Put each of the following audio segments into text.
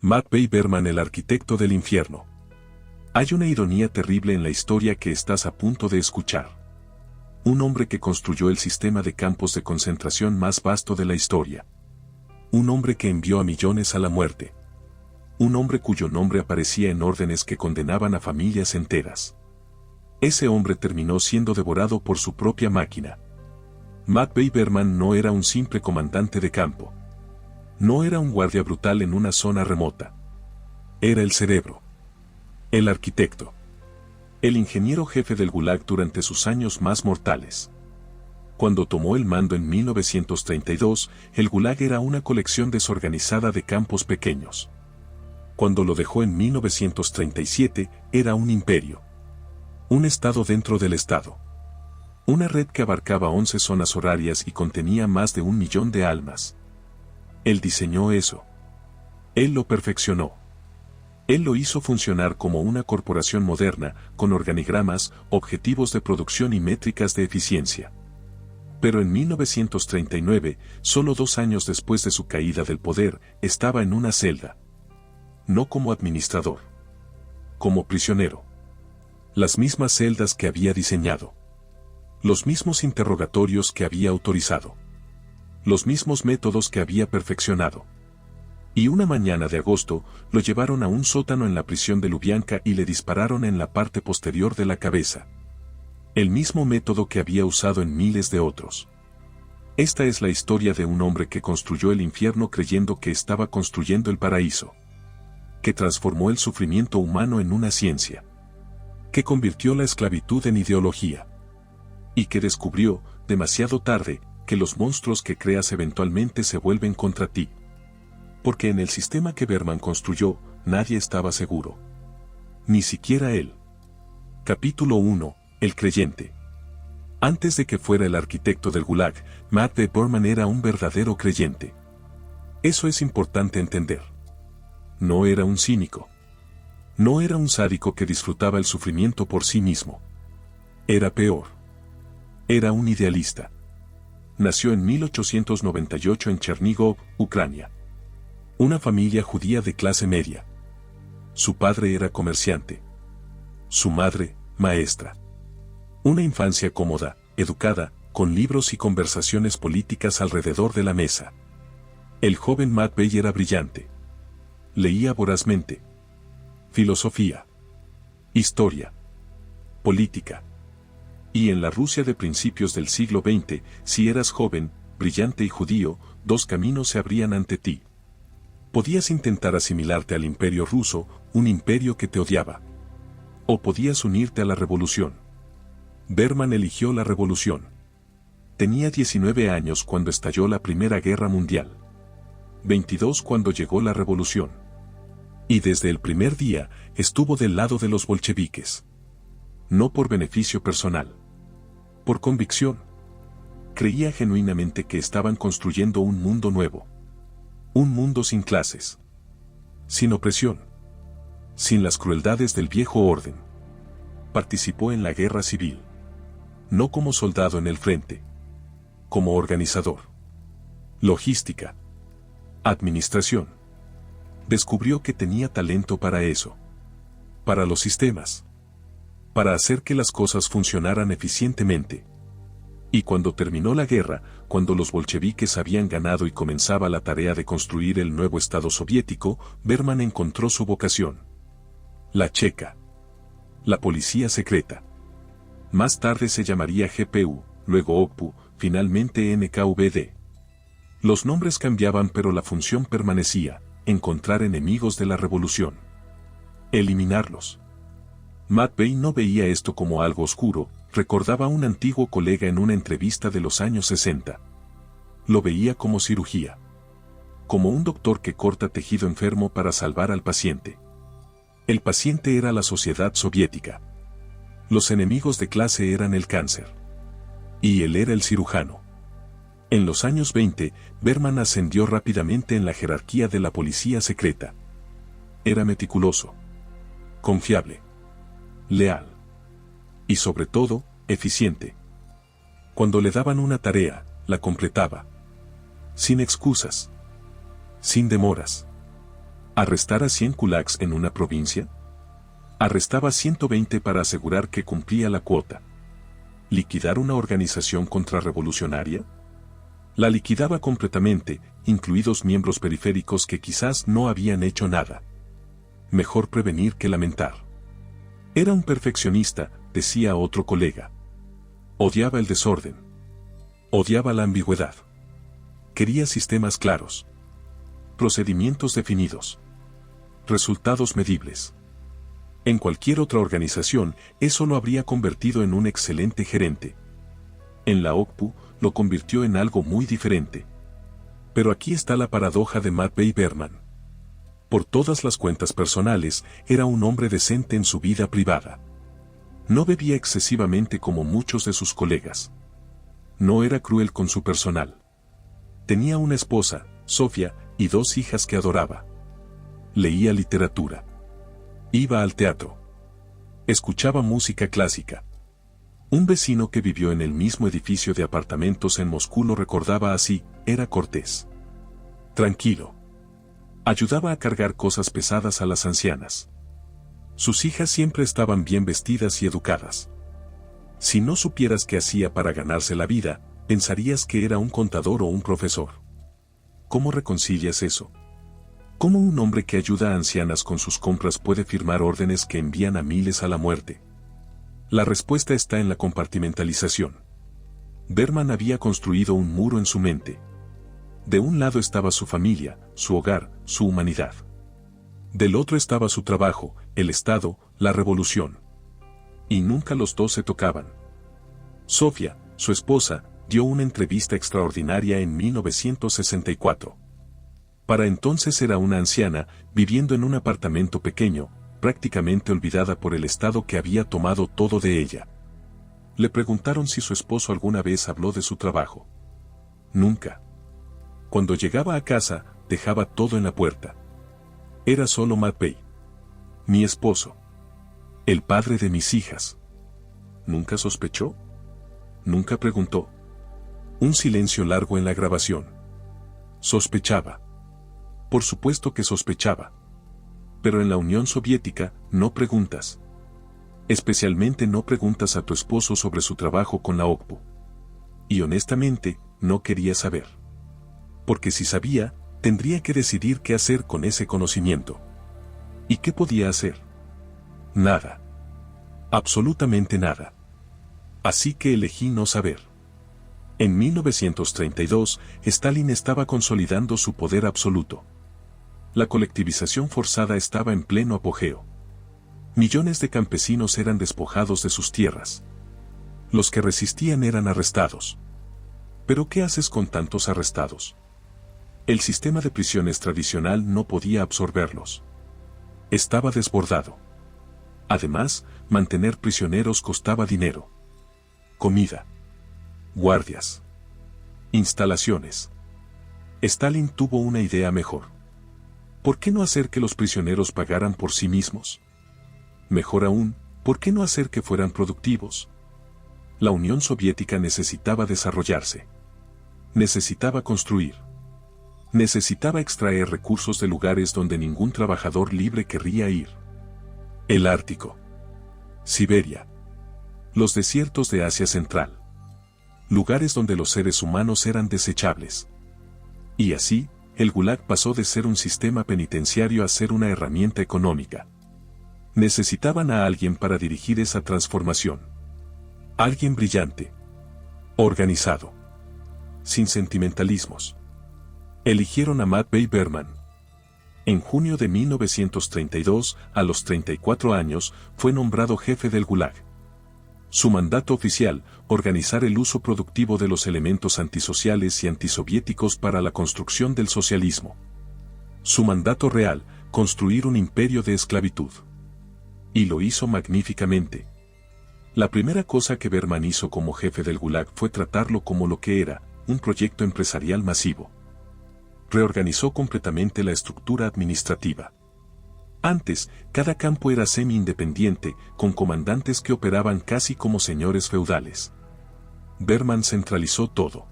Matvey Berman, el arquitecto del infierno. Hay una ironía terrible en la historia que estás a punto de escuchar. Un hombre que construyó el sistema de campos de concentración más vasto de la historia. Un hombre que envió a millones a la muerte. Un hombre cuyo nombre aparecía en órdenes que condenaban a familias enteras. Ese hombre terminó siendo devorado por su propia máquina. Matvey Berman no era un simple comandante de campo. No era un guardia brutal en una zona remota. Era el cerebro. El arquitecto. El ingeniero jefe del Gulag durante sus años más mortales. Cuando tomó el mando en 1932, el Gulag era una colección desorganizada de campos pequeños. Cuando lo dejó en 1937, era un imperio. Un estado dentro del estado. Una red que abarcaba 11 zonas horarias y contenía más de 1 millón de almas. Él diseñó eso. Él lo perfeccionó. Él lo hizo funcionar como una corporación moderna, con organigramas, objetivos de producción y métricas de eficiencia. Pero en 1939, solo 2 años después de su caída del poder, estaba en una celda. No como administrador. Como prisionero. Las mismas celdas que había diseñado. Los mismos interrogatorios que había autorizado. Los mismos métodos que había perfeccionado. Y una mañana de agosto, lo llevaron a un sótano en la prisión de Lubyanka y le dispararon en la parte posterior de la cabeza. El mismo método que había usado en miles de otros. Esta es la historia de un hombre que construyó el infierno creyendo que estaba construyendo el paraíso. Que transformó el sufrimiento humano en una ciencia. Que convirtió la esclavitud en ideología. Y que descubrió, demasiado tarde, que los monstruos que creas eventualmente se vuelven contra ti. Porque en el sistema que Berman construyó, nadie estaba seguro. Ni siquiera él. Capítulo 1. El creyente. Antes de que fuera el arquitecto del Gulag, Matvey Berman era un verdadero creyente. Eso es importante entender. No era un cínico. No era un sádico que disfrutaba el sufrimiento por sí mismo. Era peor. Era un idealista. Nació en 1898 en Chernigov, Ucrania. Una familia judía de clase media. Su padre era comerciante. Su madre, maestra. Una infancia cómoda, educada, con libros y conversaciones políticas alrededor de la mesa. El joven Matvey era brillante. Leía vorazmente. Filosofía. Historia. Política. Y en la Rusia de principios del siglo XX, si eras joven, brillante y judío, 2 caminos se abrían ante ti. Podías intentar asimilarte al imperio ruso, un imperio que te odiaba. O podías unirte a la revolución. Berman eligió la revolución. Tenía 19 años cuando estalló la Primera Guerra Mundial. 22 cuando llegó la revolución. Y desde el primer día, estuvo del lado de los bolcheviques. No por beneficio personal. Por convicción. Creía genuinamente que estaban construyendo un mundo nuevo. Un mundo sin clases. Sin opresión. Sin las crueldades del viejo orden. Participó en la guerra civil. No como soldado en el frente. Como organizador. Logística. Administración. Descubrió que tenía talento para eso. Para los sistemas. Para hacer que las cosas funcionaran eficientemente. Y cuando terminó la guerra, cuando los bolcheviques habían ganado y comenzaba la tarea de construir el nuevo Estado soviético, Berman encontró su vocación. La Checa. La policía secreta. Más tarde se llamaría GPU, luego OPU, finalmente NKVD. Los nombres cambiaban pero la función permanecía, encontrar enemigos de la revolución. Eliminarlos. Matvey no veía esto como algo oscuro, recordaba a un antiguo colega en una entrevista de los años 60. Lo veía como cirugía. Como un doctor que corta tejido enfermo para salvar al paciente. El paciente era la sociedad soviética. Los enemigos de clase eran el cáncer. Y él era el cirujano. En los años 20, Berman ascendió rápidamente en la jerarquía de la policía secreta. Era meticuloso. Confiable. Leal. Y sobre todo, eficiente. Cuando le daban una tarea, la completaba. Sin excusas. Sin demoras. ¿Arrestar a 100 kulaks en una provincia? Arrestaba 120 para asegurar que cumplía la cuota. ¿Liquidar una organización contrarrevolucionaria? La liquidaba completamente, incluidos miembros periféricos que quizás no habían hecho nada. Mejor prevenir que lamentar. Era un perfeccionista, decía otro colega. Odiaba el desorden. Odiaba la ambigüedad. Quería sistemas claros. Procedimientos definidos. Resultados medibles. En cualquier otra organización, eso lo habría convertido en un excelente gerente. En la OCPU, lo convirtió en algo muy diferente. Pero aquí está la paradoja de Matvey Berman. Por todas las cuentas personales, era un hombre decente en su vida privada. No bebía excesivamente como muchos de sus colegas. No era cruel con su personal. Tenía una esposa, Sofía, y 2 hijas que adoraba. Leía literatura. Iba al teatro. Escuchaba música clásica. Un vecino que vivió en el mismo edificio de apartamentos en Moscú lo recordaba así: era cortés. Tranquilo. Ayudaba a cargar cosas pesadas a las ancianas. Sus hijas siempre estaban bien vestidas y educadas. Si no supieras qué hacía para ganarse la vida, pensarías que era un contador o un profesor. ¿Cómo reconcilias eso? ¿Cómo un hombre que ayuda a ancianas con sus compras puede firmar órdenes que envían a miles a la muerte? La respuesta está en la compartimentalización. Berman había construido un muro en su mente. De un lado estaba su familia, su hogar, su humanidad. Del otro estaba su trabajo, el Estado, la revolución. Y nunca los dos se tocaban. Sofía, su esposa, dio una entrevista extraordinaria en 1964. Para entonces era una anciana, viviendo en un apartamento pequeño, prácticamente olvidada por el Estado que había tomado todo de ella. Le preguntaron si su esposo alguna vez habló de su trabajo. Nunca. Cuando llegaba a casa, dejaba todo en la puerta. Era solo Matvey. Mi esposo. El padre de mis hijas. ¿Nunca sospechó? ¿Nunca preguntó? Un silencio largo en la grabación. Sospechaba. Por supuesto que sospechaba. Pero en la Unión Soviética, no preguntas. Especialmente no preguntas a tu esposo sobre su trabajo con la OCPU. Y honestamente, no quería saber. Porque si sabía, tendría que decidir qué hacer con ese conocimiento. ¿Y qué podía hacer? Nada. Absolutamente nada. Así que elegí no saber. En 1932, Stalin estaba consolidando su poder absoluto. La colectivización forzada estaba en pleno apogeo. Millones de campesinos eran despojados de sus tierras. Los que resistían eran arrestados. ¿Pero qué haces con tantos arrestados? El sistema de prisiones tradicional no podía absorberlos. Estaba desbordado. Además, mantener prisioneros costaba dinero. Comida. Guardias. Instalaciones. Stalin tuvo una idea mejor. ¿Por qué no hacer que los prisioneros pagaran por sí mismos? Mejor aún, ¿por qué no hacer que fueran productivos? La Unión Soviética necesitaba desarrollarse. Necesitaba construir. Necesitaba extraer recursos de lugares donde ningún trabajador libre querría ir. El Ártico. Siberia. Los desiertos de Asia Central. Lugares donde los seres humanos eran desechables. Y así, el Gulag pasó de ser un sistema penitenciario a ser una herramienta económica. Necesitaban a alguien para dirigir esa transformación. Alguien brillante. Organizado. Sin sentimentalismos. Eligieron a Matvey Berman. En junio de 1932, a los 34 años, fue nombrado jefe del Gulag. Su mandato oficial, organizar el uso productivo de los elementos antisociales y antisoviéticos para la construcción del socialismo. Su mandato real, construir un imperio de esclavitud. Y lo hizo magníficamente. La primera cosa que Berman hizo como jefe del Gulag fue tratarlo como lo que era, un proyecto empresarial masivo. Reorganizó completamente la estructura administrativa. Antes, cada campo era semi-independiente, con comandantes que operaban casi como señores feudales. Berman centralizó todo.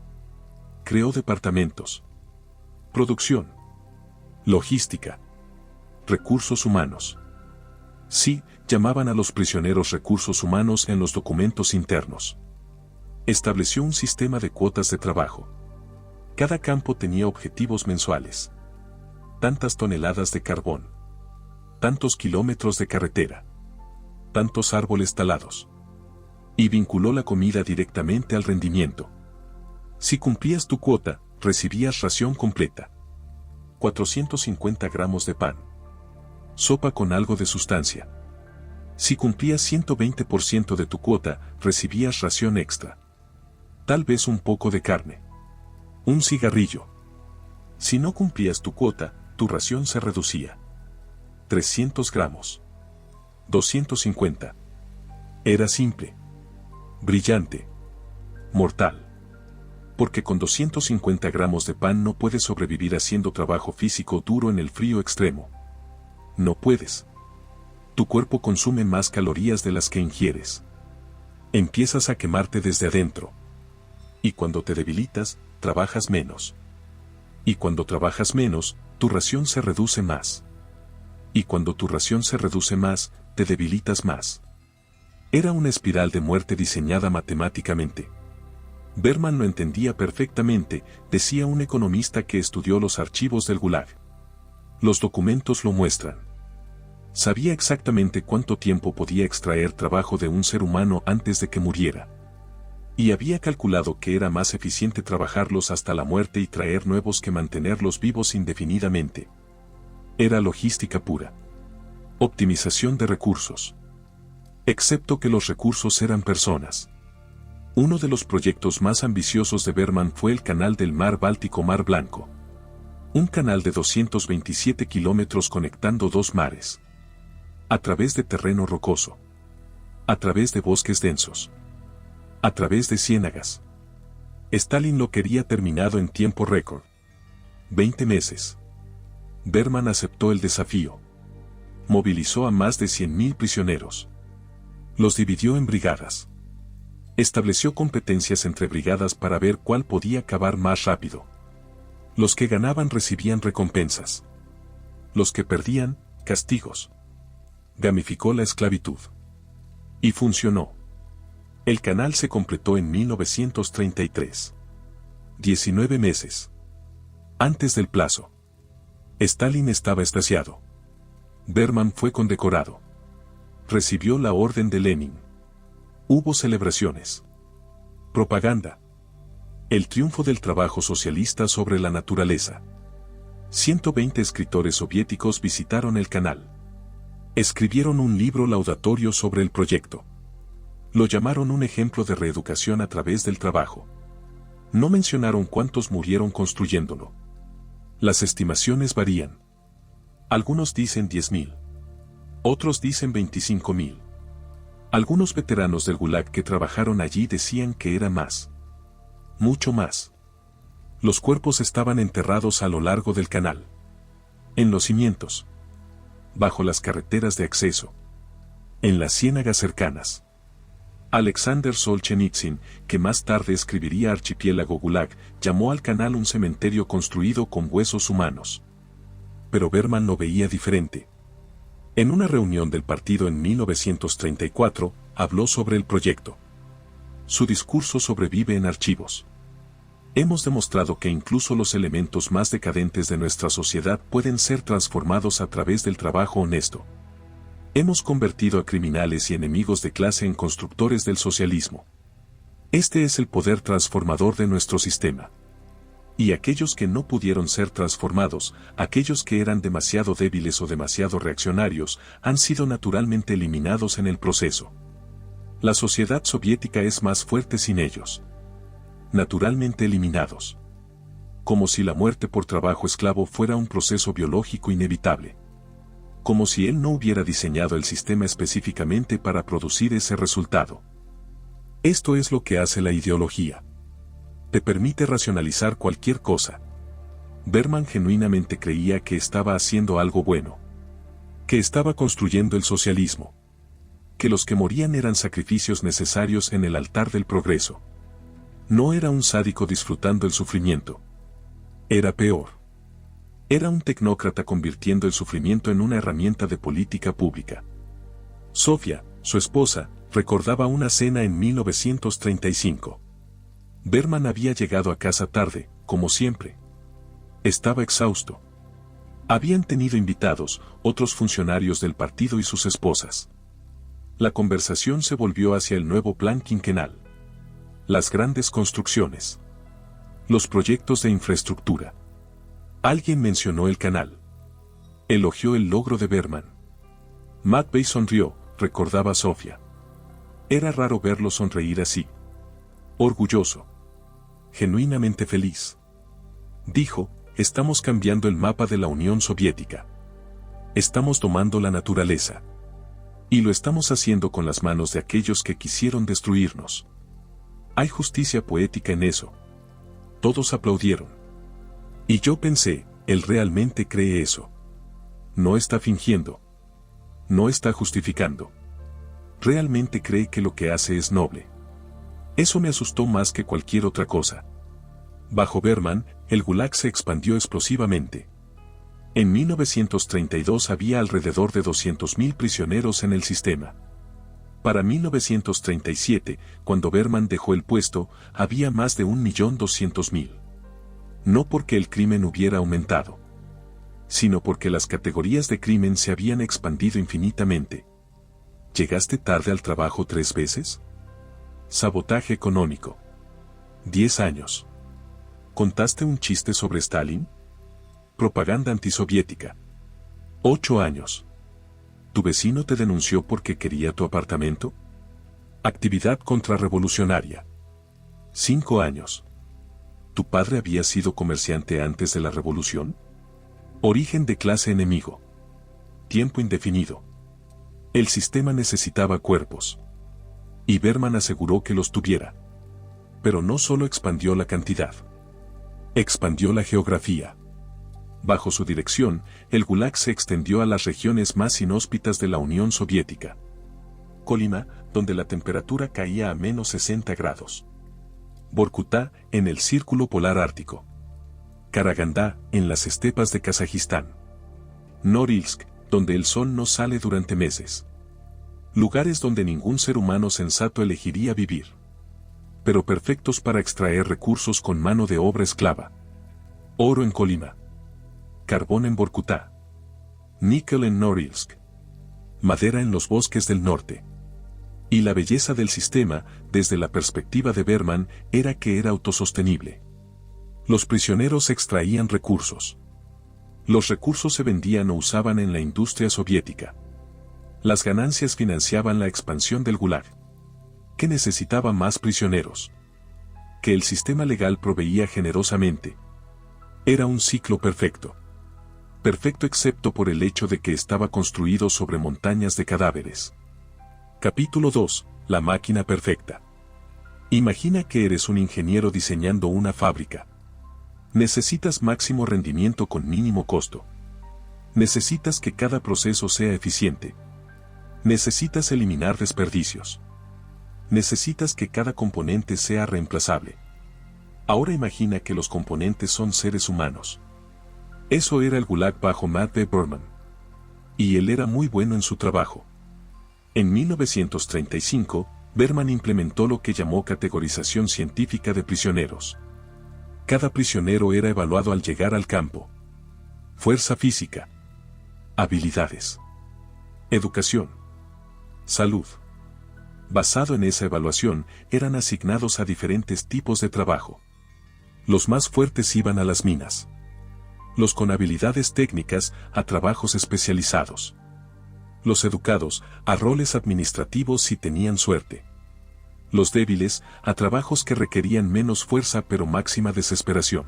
Creó departamentos. Producción. Logística. Recursos humanos. Sí, llamaban a los prisioneros recursos humanos en los documentos internos. Estableció un sistema de cuotas de trabajo. Cada campo tenía objetivos mensuales. Tantas toneladas de carbón. Tantos kilómetros de carretera. Tantos árboles talados. Y vinculó la comida directamente al rendimiento. Si cumplías tu cuota, recibías ración completa. 450 gramos de pan. Sopa con algo de sustancia. Si cumplías 120% de tu cuota, recibías ración extra. Tal vez un poco de carne. Un cigarrillo. Si no cumplías tu cuota, tu ración se reducía. 300 gramos. 250. Era simple. Brillante. Mortal. Porque con 250 gramos de pan no puedes sobrevivir haciendo trabajo físico duro en el frío extremo. No puedes. Tu cuerpo consume más calorías de las que ingieres. Empiezas a quemarte desde adentro. Y cuando te debilitas, trabajas menos. Y cuando trabajas menos, tu ración se reduce más. Y cuando tu ración se reduce más, te debilitas más. Era una espiral de muerte diseñada matemáticamente. Berman lo entendía perfectamente, decía un economista que estudió los archivos del Gulag. Los documentos lo muestran. Sabía exactamente cuánto tiempo podía extraer trabajo de un ser humano antes de que muriera. Y había calculado que era más eficiente trabajarlos hasta la muerte y traer nuevos que mantenerlos vivos indefinidamente. Era logística pura. Optimización de recursos. Excepto que los recursos eran personas. Uno de los proyectos más ambiciosos de Berman fue el canal del Mar Báltico-Mar Blanco. Un canal de 227 kilómetros conectando dos mares. A través de terreno rocoso. A través de bosques densos. A través de ciénagas. Stalin lo quería terminado en tiempo récord. 20 meses. Berman aceptó el desafío. Movilizó a más de 100.000 prisioneros. Los dividió en brigadas. Estableció competencias entre brigadas para ver cuál podía cavar más rápido. Los que ganaban recibían recompensas. Los que perdían, castigos. Gamificó la esclavitud. Y funcionó. El canal se completó en 1933. 19 meses. Antes del plazo. Stalin estaba extasiado. Berman fue condecorado. Recibió la Orden de Lenin. Hubo celebraciones. Propaganda. El triunfo del trabajo socialista sobre la naturaleza. 120 escritores soviéticos visitaron el canal. Escribieron un libro laudatorio sobre el proyecto. Lo llamaron un ejemplo de reeducación a través del trabajo. No mencionaron cuántos murieron construyéndolo. Las estimaciones varían. Algunos dicen 10.000. Otros dicen 25.000. Algunos veteranos del Gulag que trabajaron allí decían que era más. Mucho más. Los cuerpos estaban enterrados a lo largo del canal. En los cimientos. Bajo las carreteras de acceso. En las ciénagas cercanas. Alexander Solzhenitsyn, que más tarde escribiría Archipiélago Gulag, llamó al canal un cementerio construido con huesos humanos. Pero Berman lo veía diferente. En una reunión del partido en 1934, habló sobre el proyecto. Su discurso sobrevive en archivos. Hemos demostrado que incluso los elementos más decadentes de nuestra sociedad pueden ser transformados a través del trabajo honesto. Hemos convertido a criminales y enemigos de clase en constructores del socialismo. Este es el poder transformador de nuestro sistema. Y aquellos que no pudieron ser transformados, aquellos que eran demasiado débiles o demasiado reaccionarios, han sido naturalmente eliminados en el proceso. La sociedad soviética es más fuerte sin ellos. Naturalmente eliminados. Como si la muerte por trabajo esclavo fuera un proceso biológico inevitable. Como si él no hubiera diseñado el sistema específicamente para producir ese resultado. Esto es lo que hace la ideología. Te permite racionalizar cualquier cosa. Berman genuinamente creía que estaba haciendo algo bueno. Que estaba construyendo el socialismo. Que los que morían eran sacrificios necesarios en el altar del progreso. No era un sádico disfrutando el sufrimiento. Era peor. Era un tecnócrata convirtiendo el sufrimiento en una herramienta de política pública. Sofía, su esposa, recordaba una cena en 1935. Berman había llegado a casa tarde, como siempre. Estaba exhausto. Habían tenido invitados, otros funcionarios del partido y sus esposas. La conversación se volvió hacia el nuevo plan quinquenal. Las grandes construcciones. Los proyectos de infraestructura. Alguien mencionó el canal. Elogió el logro de Berman. McVeigh sonrió, recordaba Sofía. Era raro verlo sonreír así. Orgulloso. Genuinamente feliz. Dijo, estamos cambiando el mapa de la Unión Soviética. Estamos tomando la naturaleza. Y lo estamos haciendo con las manos de aquellos que quisieron destruirnos. Hay justicia poética en eso. Todos aplaudieron. Y yo pensé, él realmente cree eso. No está fingiendo. No está justificando. Realmente cree que lo que hace es noble. Eso me asustó más que cualquier otra cosa. Bajo Berman, el Gulag se expandió explosivamente. En 1932 había alrededor de 200.000 prisioneros en el sistema. Para 1937, cuando Berman dejó el puesto, había más de 1.200.000. No porque el crimen hubiera aumentado, sino porque las categorías de crimen se habían expandido infinitamente. ¿Llegaste tarde al trabajo 3 veces? Sabotaje económico. 10 años. ¿Contaste un chiste sobre Stalin? Propaganda antisoviética. 8 años. ¿Tu vecino te denunció porque quería tu apartamento? Actividad contrarrevolucionaria. 5 años. ¿Tu padre había sido comerciante antes de la revolución? Origen de clase enemigo. Tiempo indefinido. El sistema necesitaba cuerpos. Y Berman aseguró que los tuviera. Pero no solo expandió la cantidad. Expandió la geografía. Bajo su dirección, el Gulag se extendió a las regiones más inhóspitas de la Unión Soviética. Colima, donde la temperatura caía a menos 60 grados. Vorkutá, en el Círculo Polar Ártico. Karagandá, en las estepas de Kazajistán. Norilsk, donde el sol no sale durante meses. Lugares donde ningún ser humano sensato elegiría vivir. Pero perfectos para extraer recursos con mano de obra esclava. Oro en Colima. Carbón en Vorkutá. Níquel en Norilsk. Madera en los bosques del norte. Y la belleza del sistema, desde la perspectiva de Berman, era que era autosostenible. Los prisioneros extraían recursos. Los recursos se vendían o usaban en la industria soviética. Las ganancias financiaban la expansión del Gulag. ¿Qué necesitaba más prisioneros? Que el sistema legal proveía generosamente. Era un ciclo perfecto. Perfecto excepto por el hecho de que estaba construido sobre montañas de cadáveres. Capítulo 2. La máquina perfecta. Imagina que eres un ingeniero diseñando una fábrica. Necesitas máximo rendimiento con mínimo costo. Necesitas que cada proceso sea eficiente. Necesitas eliminar desperdicios. Necesitas que cada componente sea reemplazable. Ahora imagina que los componentes son seres humanos. Eso era el Gulag bajo McVeigh Berman. Y él era muy bueno en su trabajo. En 1935, Berman implementó lo que llamó categorización científica de prisioneros. Cada prisionero era evaluado al llegar al campo. Fuerza física. Habilidades. Educación. Salud. Basado en esa evaluación, eran asignados a diferentes tipos de trabajo. Los más fuertes iban a las minas. Los con habilidades técnicas, a trabajos especializados. Los educados, a roles administrativos si tenían suerte. Los débiles, a trabajos que requerían menos fuerza pero máxima desesperación.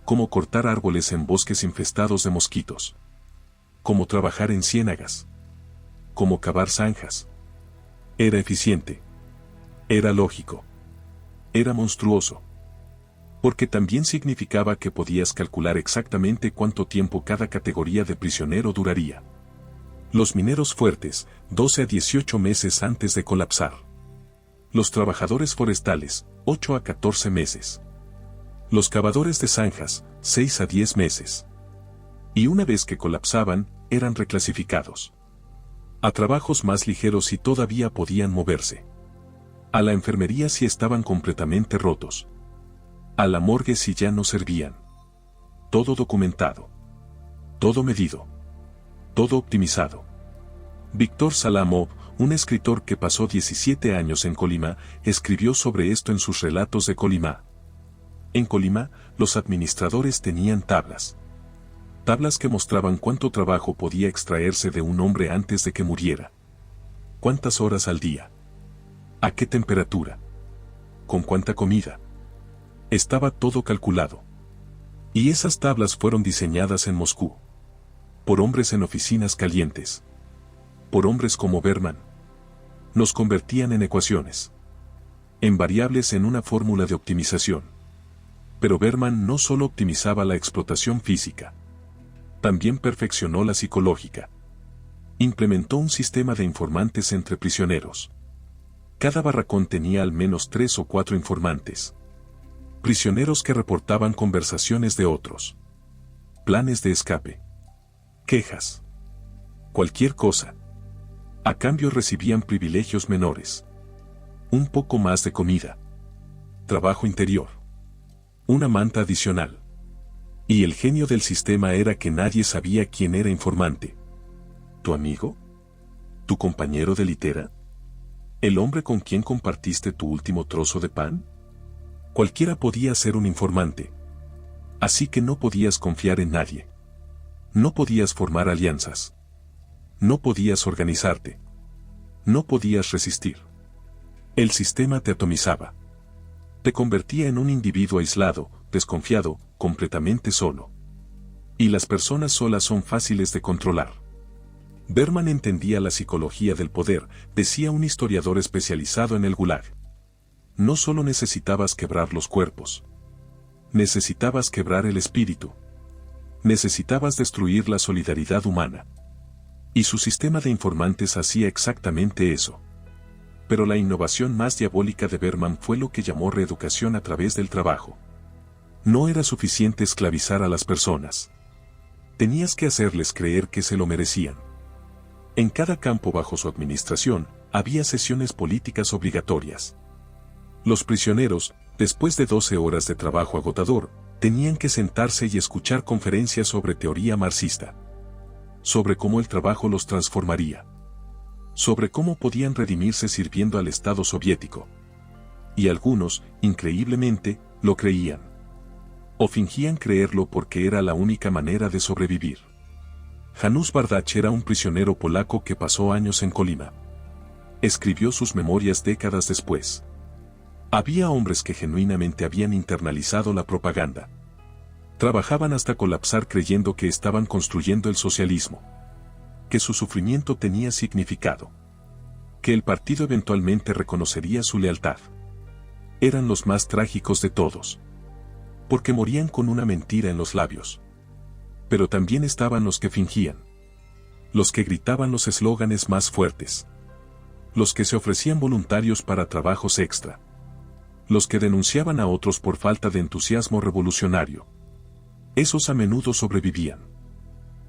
Como cortar árboles en bosques infestados de mosquitos. Como trabajar en ciénagas. Como cavar zanjas. Era eficiente. Era lógico. Era monstruoso. Porque también significaba que podías calcular exactamente cuánto tiempo cada categoría de prisionero duraría. Los mineros fuertes, 12 a 18 meses antes de colapsar. Los trabajadores forestales, 8 a 14 meses. Los cavadores de zanjas, 6 a 10 meses. Y una vez que colapsaban, eran reclasificados a trabajos más ligeros si todavía podían moverse. A la enfermería si estaban completamente rotos. A la morgue si ya no servían. Todo documentado. Todo medido. Todo optimizado. Víctor Salamov, un escritor que pasó 17 años en Colima, escribió sobre esto en sus relatos de Colima. En Colima, los administradores tenían tablas. Tablas que mostraban cuánto trabajo podía extraerse de un hombre antes de que muriera. Cuántas horas al día. A qué temperatura. Con cuánta comida. Estaba todo calculado. Y esas tablas fueron diseñadas en Moscú. Por hombres en oficinas calientes. Por hombres como Berman. Nos convertían en ecuaciones. En variables en una fórmula de optimización. Pero Berman no solo optimizaba la explotación física. También perfeccionó la psicológica. Implementó un sistema de informantes entre prisioneros. Cada barracón tenía al menos 3 o 4 informantes. Prisioneros que reportaban conversaciones de otros. Planes de escape. Quejas. Cualquier cosa. A cambio recibían privilegios menores. Un poco más de comida. Trabajo interior. Una manta adicional. Y el genio del sistema era que nadie sabía quién era informante. ¿Tu amigo? ¿Tu compañero de litera? ¿El hombre con quien compartiste tu último trozo de pan? Cualquiera podía ser un informante. Así que no podías confiar en nadie. No podías formar alianzas. No podías organizarte. No podías resistir. El sistema te atomizaba. Te convertía en un individuo aislado, desconfiado, completamente solo. Y las personas solas son fáciles de controlar. Berman entendía la psicología del poder, decía un historiador especializado en el Gulag. No solo necesitabas quebrar los cuerpos. Necesitabas quebrar el espíritu. Necesitabas destruir la solidaridad humana. Y su sistema de informantes hacía exactamente eso. Pero la innovación más diabólica de Berman fue lo que llamó reeducación a través del trabajo. No era suficiente esclavizar a las personas. Tenías que hacerles creer que se lo merecían. En cada campo bajo su administración, había sesiones políticas obligatorias. Los prisioneros, después de 12 horas de trabajo agotador, tenían que sentarse y escuchar conferencias sobre teoría marxista. Sobre cómo el trabajo los transformaría. Sobre cómo podían redimirse sirviendo al Estado soviético. Y algunos, increíblemente, lo creían. O fingían creerlo porque era la única manera de sobrevivir. Janusz Bardach era un prisionero polaco que pasó años en Colima. Escribió sus memorias décadas después. Había hombres que genuinamente habían internalizado la propaganda. Trabajaban hasta colapsar creyendo que estaban construyendo el socialismo. Que su sufrimiento tenía significado. Que el partido eventualmente reconocería su lealtad. Eran los más trágicos de todos. Porque morían con una mentira en los labios. Pero también estaban los que fingían. Los que gritaban los eslóganes más fuertes. Los que se ofrecían voluntarios para trabajos extra. Los que denunciaban a otros por falta de entusiasmo revolucionario. Esos a menudo sobrevivían.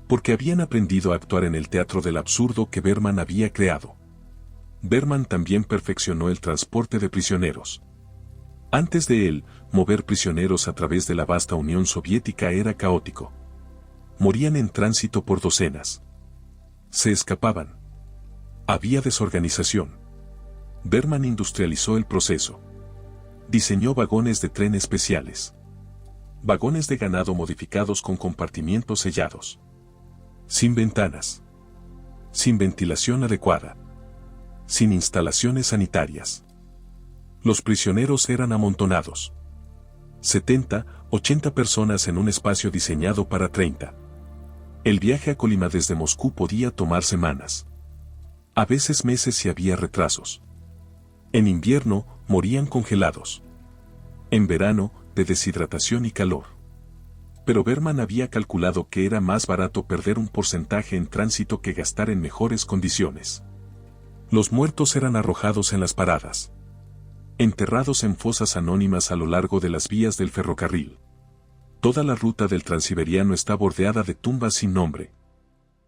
Porque habían aprendido a actuar en el teatro del absurdo que Berman había creado. Berman también perfeccionó el transporte de prisioneros. Antes de él, mover prisioneros a través de la vasta Unión Soviética era caótico. Morían en tránsito por docenas. Se escapaban. Había desorganización. Berman industrializó el proceso. Diseñó vagones de tren especiales. Vagones de ganado modificados con compartimientos sellados. Sin ventanas. Sin ventilación adecuada. Sin instalaciones sanitarias. Los prisioneros eran amontonados. 70, 80 personas en un espacio diseñado para 30. El viaje a Colima desde Moscú podía tomar semanas. A veces meses si había retrasos. En invierno, morían congelados. En verano, de deshidratación y calor. Pero Berman había calculado que era más barato perder un porcentaje en tránsito que gastar en mejores condiciones. Los muertos eran arrojados en las paradas. Enterrados en fosas anónimas a lo largo de las vías del ferrocarril. Toda la ruta del Transiberiano está bordeada de tumbas sin nombre.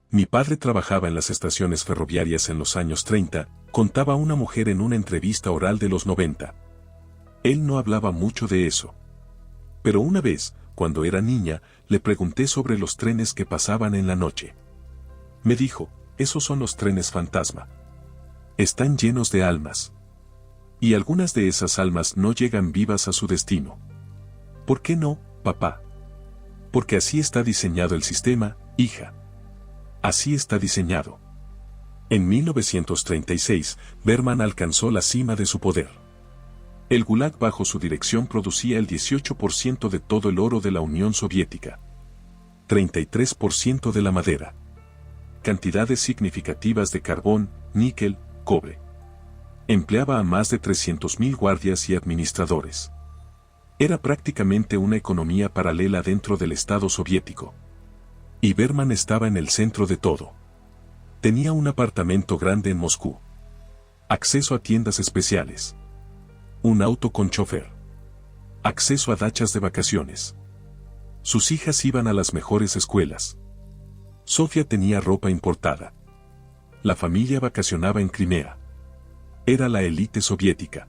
Mi padre trabajaba en las estaciones ferroviarias en los años 30, contaba una mujer en una entrevista oral de los 90. Él no hablaba mucho de eso. Pero una vez, cuando era niña, le pregunté sobre los trenes que pasaban en la noche. Me dijo, esos son los trenes fantasma. Están llenos de almas. Y algunas de esas almas no llegan vivas a su destino. ¿Por qué no, papá? Porque así está diseñado el sistema, hija. Así está diseñado. En 1936, Berman alcanzó la cima de su poder. El Gulag bajo su dirección producía el 18% de todo el oro de la Unión Soviética. 33% de la madera. Cantidades significativas de carbón, níquel, cobre. Empleaba a más de 300.000 guardias y administradores. Era prácticamente una economía paralela dentro del Estado soviético. Y Berman estaba en el centro de todo. Tenía un apartamento grande en Moscú. Acceso a tiendas especiales. Un auto con chofer. Acceso a dachas de vacaciones. Sus hijas iban a las mejores escuelas. Sofía tenía ropa importada. La familia vacacionaba en Crimea. Era la élite soviética.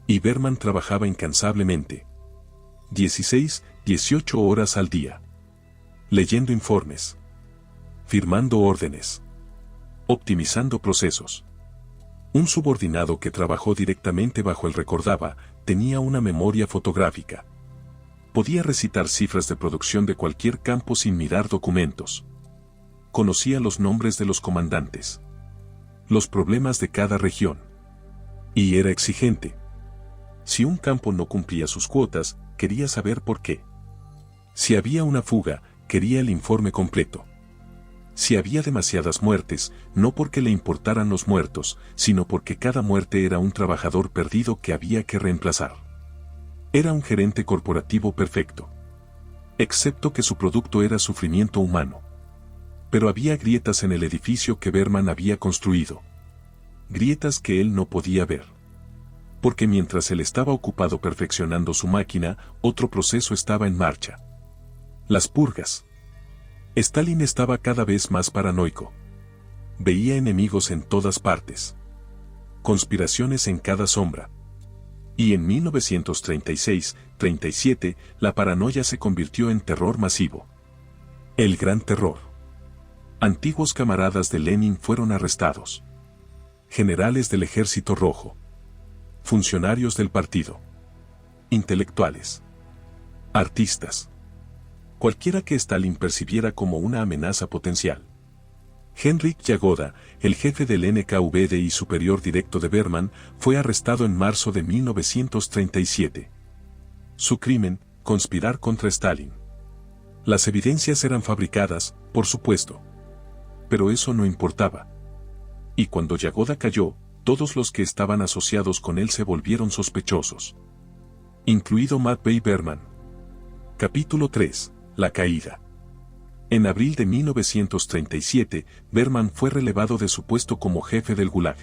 Y Berman trabajaba incansablemente. 16, 18 horas al día. Leyendo informes. Firmando órdenes. Optimizando procesos. Un subordinado que trabajó directamente bajo él recordaba, tenía una memoria fotográfica. Podía recitar cifras de producción de cualquier campo sin mirar documentos. Conocía los nombres de los comandantes. Los problemas de cada región. Y era exigente. Si un campo no cumplía sus cuotas, quería saber por qué. Si había una fuga, quería el informe completo. Si había demasiadas muertes, no porque le importaran los muertos, sino porque cada muerte era un trabajador perdido que había que reemplazar. Era un gerente corporativo perfecto. Excepto que su producto era sufrimiento humano. Pero había grietas en el edificio que Berman había construido. Grietas que él no podía ver. Porque mientras él estaba ocupado perfeccionando su máquina, otro proceso estaba en marcha. Las purgas. Stalin estaba cada vez más paranoico. Veía enemigos en todas partes. Conspiraciones en cada sombra. Y en 1936-37, la paranoia se convirtió en terror masivo. El Gran Terror. Antiguos camaradas de Lenin fueron arrestados. Generales del Ejército Rojo. Funcionarios del partido. Intelectuales. Artistas. Cualquiera que Stalin percibiera como una amenaza potencial. Henryk Yagoda, el jefe del NKVD y superior directo de Berman, fue arrestado en marzo de 1937. Su crimen, conspirar contra Stalin. Las evidencias eran fabricadas, por supuesto. Pero eso no importaba. Y cuando Yagoda cayó, todos los que estaban asociados con él se volvieron sospechosos. Incluido Matvey Berman. Capítulo 3. La caída. En abril de 1937, Berman fue relevado de su puesto como jefe del Gulag.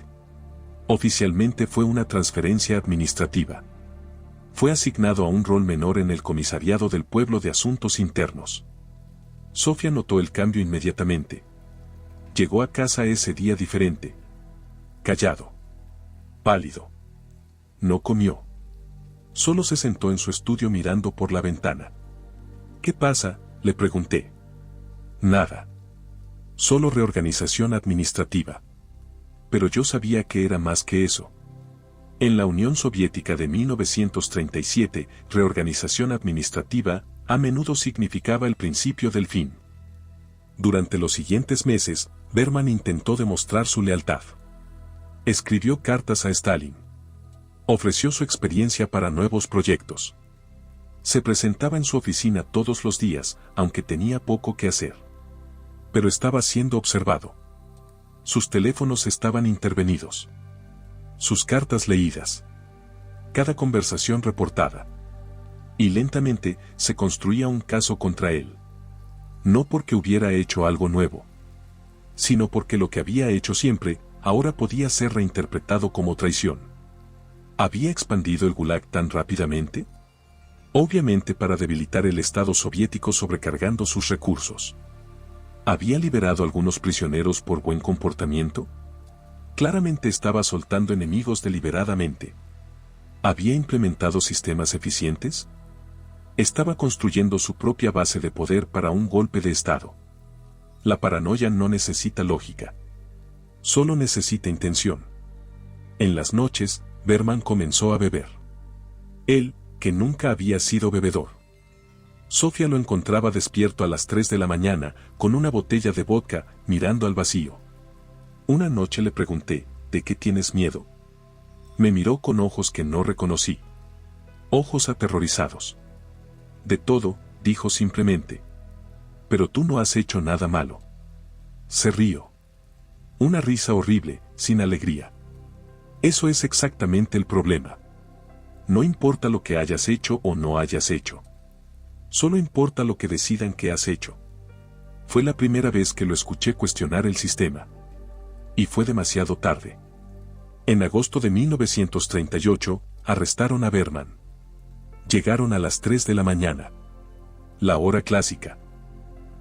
Oficialmente fue una transferencia administrativa. Fue asignado a un rol menor en el Comisariado del Pueblo de Asuntos Internos. Sofía notó el cambio inmediatamente. Llegó a casa ese día diferente. Callado. Pálido. No comió. Solo se sentó en su estudio mirando por la ventana. ¿Qué pasa?, le pregunté. Nada. Solo reorganización administrativa. Pero yo sabía que era más que eso. En la Unión Soviética de 1937, reorganización administrativa a menudo significaba el principio del fin. Durante los siguientes meses, Berman intentó demostrar su lealtad. Escribió cartas a Stalin. Ofreció su experiencia para nuevos proyectos. Se presentaba en su oficina todos los días, aunque tenía poco que hacer. Pero estaba siendo observado. Sus teléfonos estaban intervenidos. Sus cartas leídas. Cada conversación reportada. Y lentamente se construía un caso contra él. No porque hubiera hecho algo nuevo, sino porque lo que había hecho siempre, ahora podía ser reinterpretado como traición. ¿Había expandido el Gulag tan rápidamente? Obviamente para debilitar el Estado soviético sobrecargando sus recursos. ¿Había liberado a algunos prisioneros por buen comportamiento? Claramente estaba soltando enemigos deliberadamente. ¿Había implementado sistemas eficientes? Estaba construyendo su propia base de poder para un golpe de Estado. La paranoia no necesita lógica. Solo necesita intención. En las noches, Berman comenzó a beber. Él, que nunca había sido bebedor. Sofía lo encontraba despierto a las 3 de la mañana, con una botella de vodka, mirando al vacío. Una noche le pregunté, ¿de qué tienes miedo? Me miró con ojos que no reconocí. Ojos aterrorizados. De todo, dijo simplemente. Pero tú no has hecho nada malo. Se rió. Una risa horrible, sin alegría. Eso es exactamente el problema. No importa lo que hayas hecho o no hayas hecho. Solo importa lo que decidan que has hecho. Fue la primera vez que lo escuché cuestionar el sistema. Y fue demasiado tarde. En agosto de 1938, arrestaron a Berman. Llegaron a las 3 de la mañana. La hora clásica.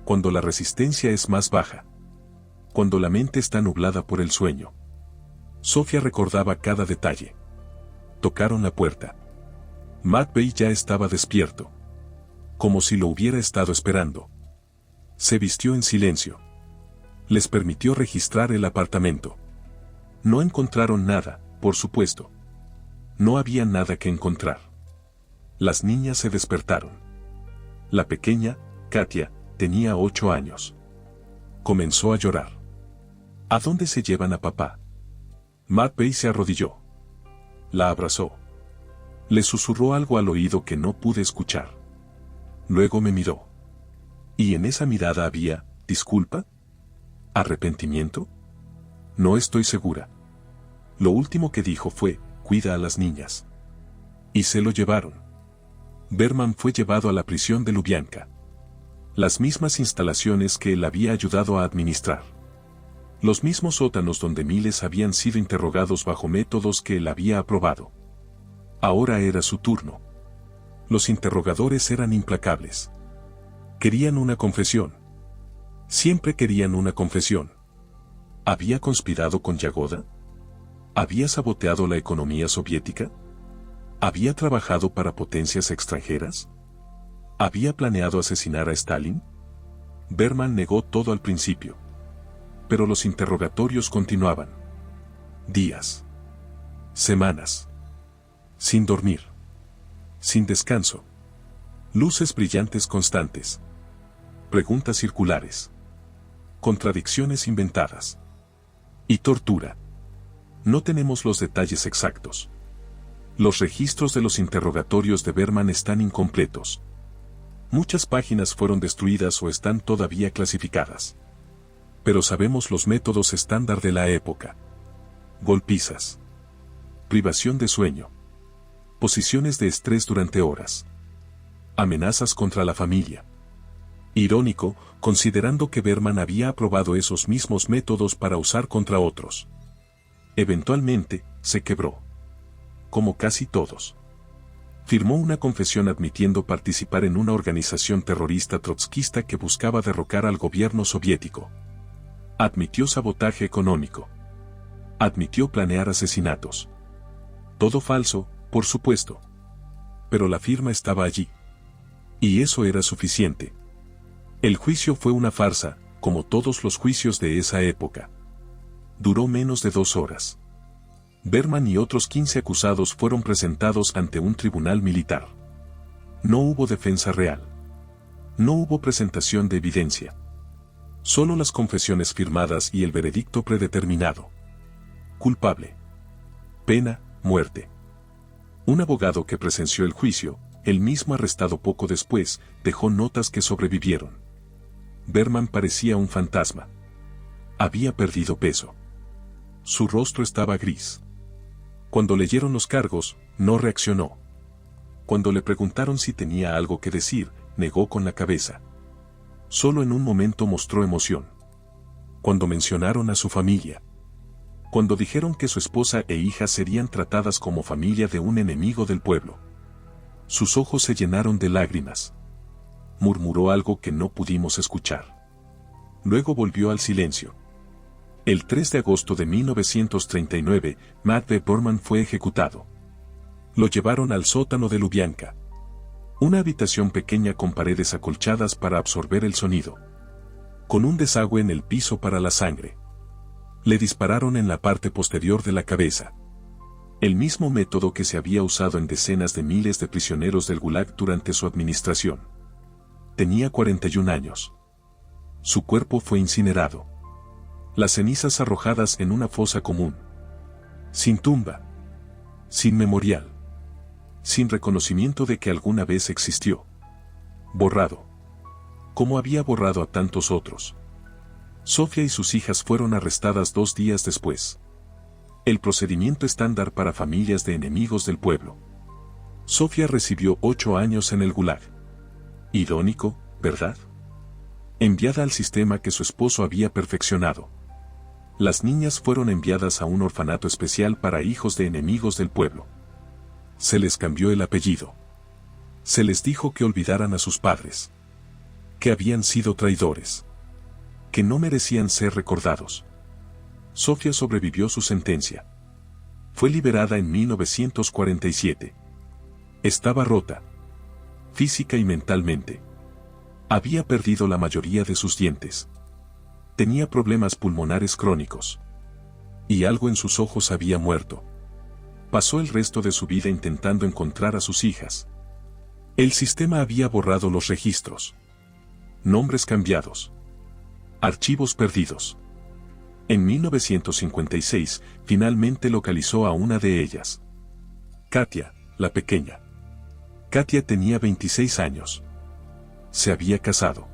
Cuando la resistencia es más baja. Cuando la mente está nublada por el sueño. Sofía recordaba cada detalle. Tocaron la puerta. Matvey ya estaba despierto. Como si lo hubiera estado esperando. Se vistió en silencio. Les permitió registrar el apartamento. No encontraron nada, por supuesto. No había nada que encontrar. Las niñas se despertaron. La pequeña, Katia, tenía 8 años. Comenzó a llorar. ¿A dónde se llevan a papá? Matvey se arrodilló. La abrazó. Le susurró algo al oído que no pude escuchar. Luego me miró. ¿Y en esa mirada había, disculpa? ¿Arrepentimiento? No estoy segura. Lo último que dijo fue, cuida a las niñas. Y se lo llevaron. Berman fue llevado a la prisión de Lubyanka. Las mismas instalaciones que él había ayudado a administrar. Los mismos sótanos donde miles habían sido interrogados bajo métodos que él había aprobado. Ahora era su turno. Los interrogadores eran implacables. Querían una confesión. Siempre querían una confesión. ¿Había conspirado con Yagoda? ¿Había saboteado la economía soviética? ¿Había trabajado para potencias extranjeras? ¿Había planeado asesinar a Stalin? Berman negó todo al principio. Pero los interrogatorios continuaban. Días. Semanas. Sin dormir. Sin descanso. Luces brillantes constantes. Preguntas circulares. Contradicciones inventadas. Y tortura. No tenemos los detalles exactos. Los registros de los interrogatorios de Berman están incompletos. Muchas páginas fueron destruidas o están todavía clasificadas. Pero sabemos los métodos estándar de la época. Golpizas. Privación de sueño. Posiciones de estrés durante horas. Amenazas contra la familia. Irónico, considerando que Berman había aprobado esos mismos métodos para usar contra otros. Eventualmente, se quebró. Como casi todos. Firmó una confesión admitiendo participar en una organización terrorista trotskista que buscaba derrocar al gobierno soviético. Admitió sabotaje económico. Admitió planear asesinatos. Todo falso, por supuesto. Pero la firma estaba allí. Y eso era suficiente. El juicio fue una farsa, como todos los juicios de esa época. Duró menos de 2 horas. Berman y otros 15 acusados fueron presentados ante un tribunal militar. No hubo defensa real. No hubo presentación de evidencia. Solo las confesiones firmadas y el veredicto predeterminado. Culpable. Pena, muerte. Un abogado que presenció el juicio, el mismo arrestado poco después, dejó notas que sobrevivieron. Berman parecía un fantasma. Había perdido peso. Su rostro estaba gris. Cuando leyeron los cargos, no reaccionó. Cuando le preguntaron si tenía algo que decir, negó con la cabeza. Solo en un momento mostró emoción. Cuando mencionaron a su familia. Cuando dijeron que su esposa e hija serían tratadas como familia de un enemigo del pueblo. Sus ojos se llenaron de lágrimas. Murmuró algo que no pudimos escuchar. Luego volvió al silencio. El 3 de agosto de 1939, Matt B. Borman fue ejecutado. Lo llevaron al sótano de Lubyanka. Una habitación pequeña con paredes acolchadas para absorber el sonido. Con un desagüe en el piso para la sangre. Le dispararon en la parte posterior de la cabeza. El mismo método que se había usado en decenas de miles de prisioneros del Gulag durante su administración. Tenía 41 años. Su cuerpo fue incinerado. Las cenizas arrojadas en una fosa común. Sin tumba. Sin memorial. Sin reconocimiento de que alguna vez existió. Borrado. Como había borrado a tantos otros. Sofía y sus hijas fueron arrestadas 2 días después. El procedimiento estándar para familias de enemigos del pueblo. Sofía recibió 8 años en el Gulag. Irónico, ¿verdad? Enviada al sistema que su esposo había perfeccionado. Las niñas fueron enviadas a un orfanato especial para hijos de enemigos del pueblo. Se les cambió el apellido. Se les dijo que olvidaran a sus padres. Que habían sido traidores. Que no merecían ser recordados. Sofía sobrevivió su sentencia. Fue liberada en 1947. Estaba rota. Física y mentalmente. Había perdido la mayoría de sus dientes. Tenía problemas pulmonares crónicos. Y algo en sus ojos había muerto. Pasó el resto de su vida intentando encontrar a sus hijas. El sistema había borrado los registros. Nombres cambiados. Archivos perdidos. En 1956, finalmente localizó a una de ellas. Katia, la pequeña. Katia tenía 26 años. Se había casado.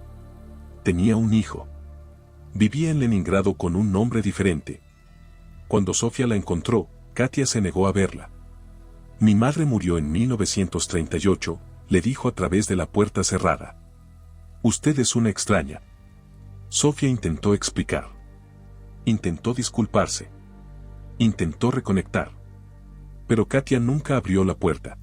Tenía un hijo. Vivía en Leningrado con un nombre diferente. Cuando Sofía la encontró, Katia se negó a verla. Mi madre murió en 1938, le dijo a través de la puerta cerrada. Usted es una extraña. Sofía intentó explicar. Intentó disculparse. Intentó reconectar. Pero Katia nunca abrió la puerta.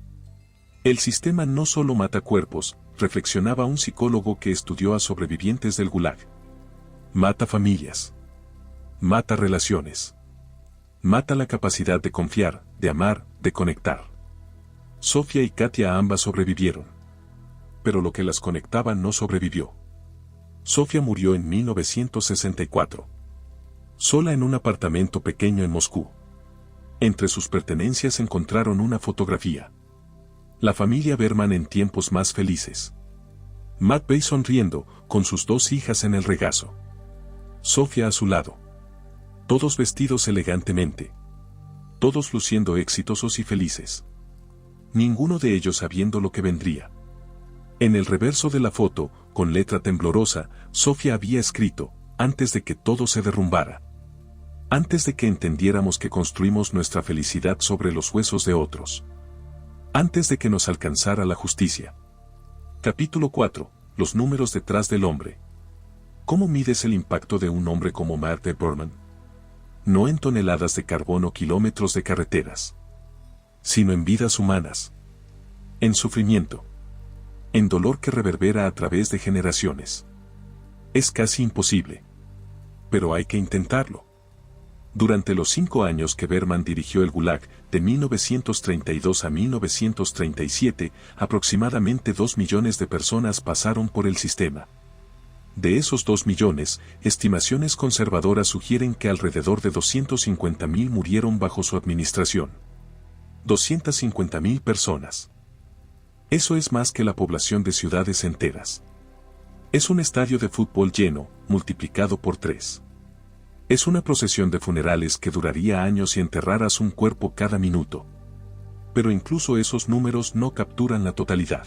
El sistema no solo mata cuerpos, reflexionaba un psicólogo que estudió a sobrevivientes del Gulag. Mata familias. Mata relaciones. Mata la capacidad de confiar, de amar, de conectar. Sofía y Katia ambas sobrevivieron. Pero lo que las conectaba no sobrevivió. Sofía murió en 1964. Sola en un apartamento pequeño en Moscú. Entre sus pertenencias encontraron una fotografía. La familia Berman en tiempos más felices. Matt Bay sonriendo, con sus 2 hijas en el regazo. Sofía a su lado. Todos vestidos elegantemente. Todos luciendo exitosos y felices. Ninguno de ellos sabiendo lo que vendría. En el reverso de la foto, con letra temblorosa, Sofía había escrito, antes de que todo se derrumbara. Antes de que entendiéramos que construimos nuestra felicidad sobre los huesos de otros. Antes de que nos alcanzara la justicia. Capítulo 4. Los números detrás del hombre. ¿Cómo mides el impacto de un hombre como Matt B. Borman? No en toneladas de carbón o kilómetros de carreteras. Sino en vidas humanas. En sufrimiento. En dolor que reverbera a través de generaciones. Es casi imposible. Pero hay que intentarlo. Durante los 5 años que Berman dirigió el Gulag, de 1932 a 1937, aproximadamente 2 millones de personas pasaron por el sistema. De esos 2 millones, estimaciones conservadoras sugieren que alrededor de 250.000 murieron bajo su administración. 250.000 personas. Eso es más que la población de ciudades enteras. Es un estadio de fútbol lleno, multiplicado por 3. Es una procesión de funerales que duraría años y enterraras un cuerpo cada minuto. Pero incluso esos números no capturan la totalidad.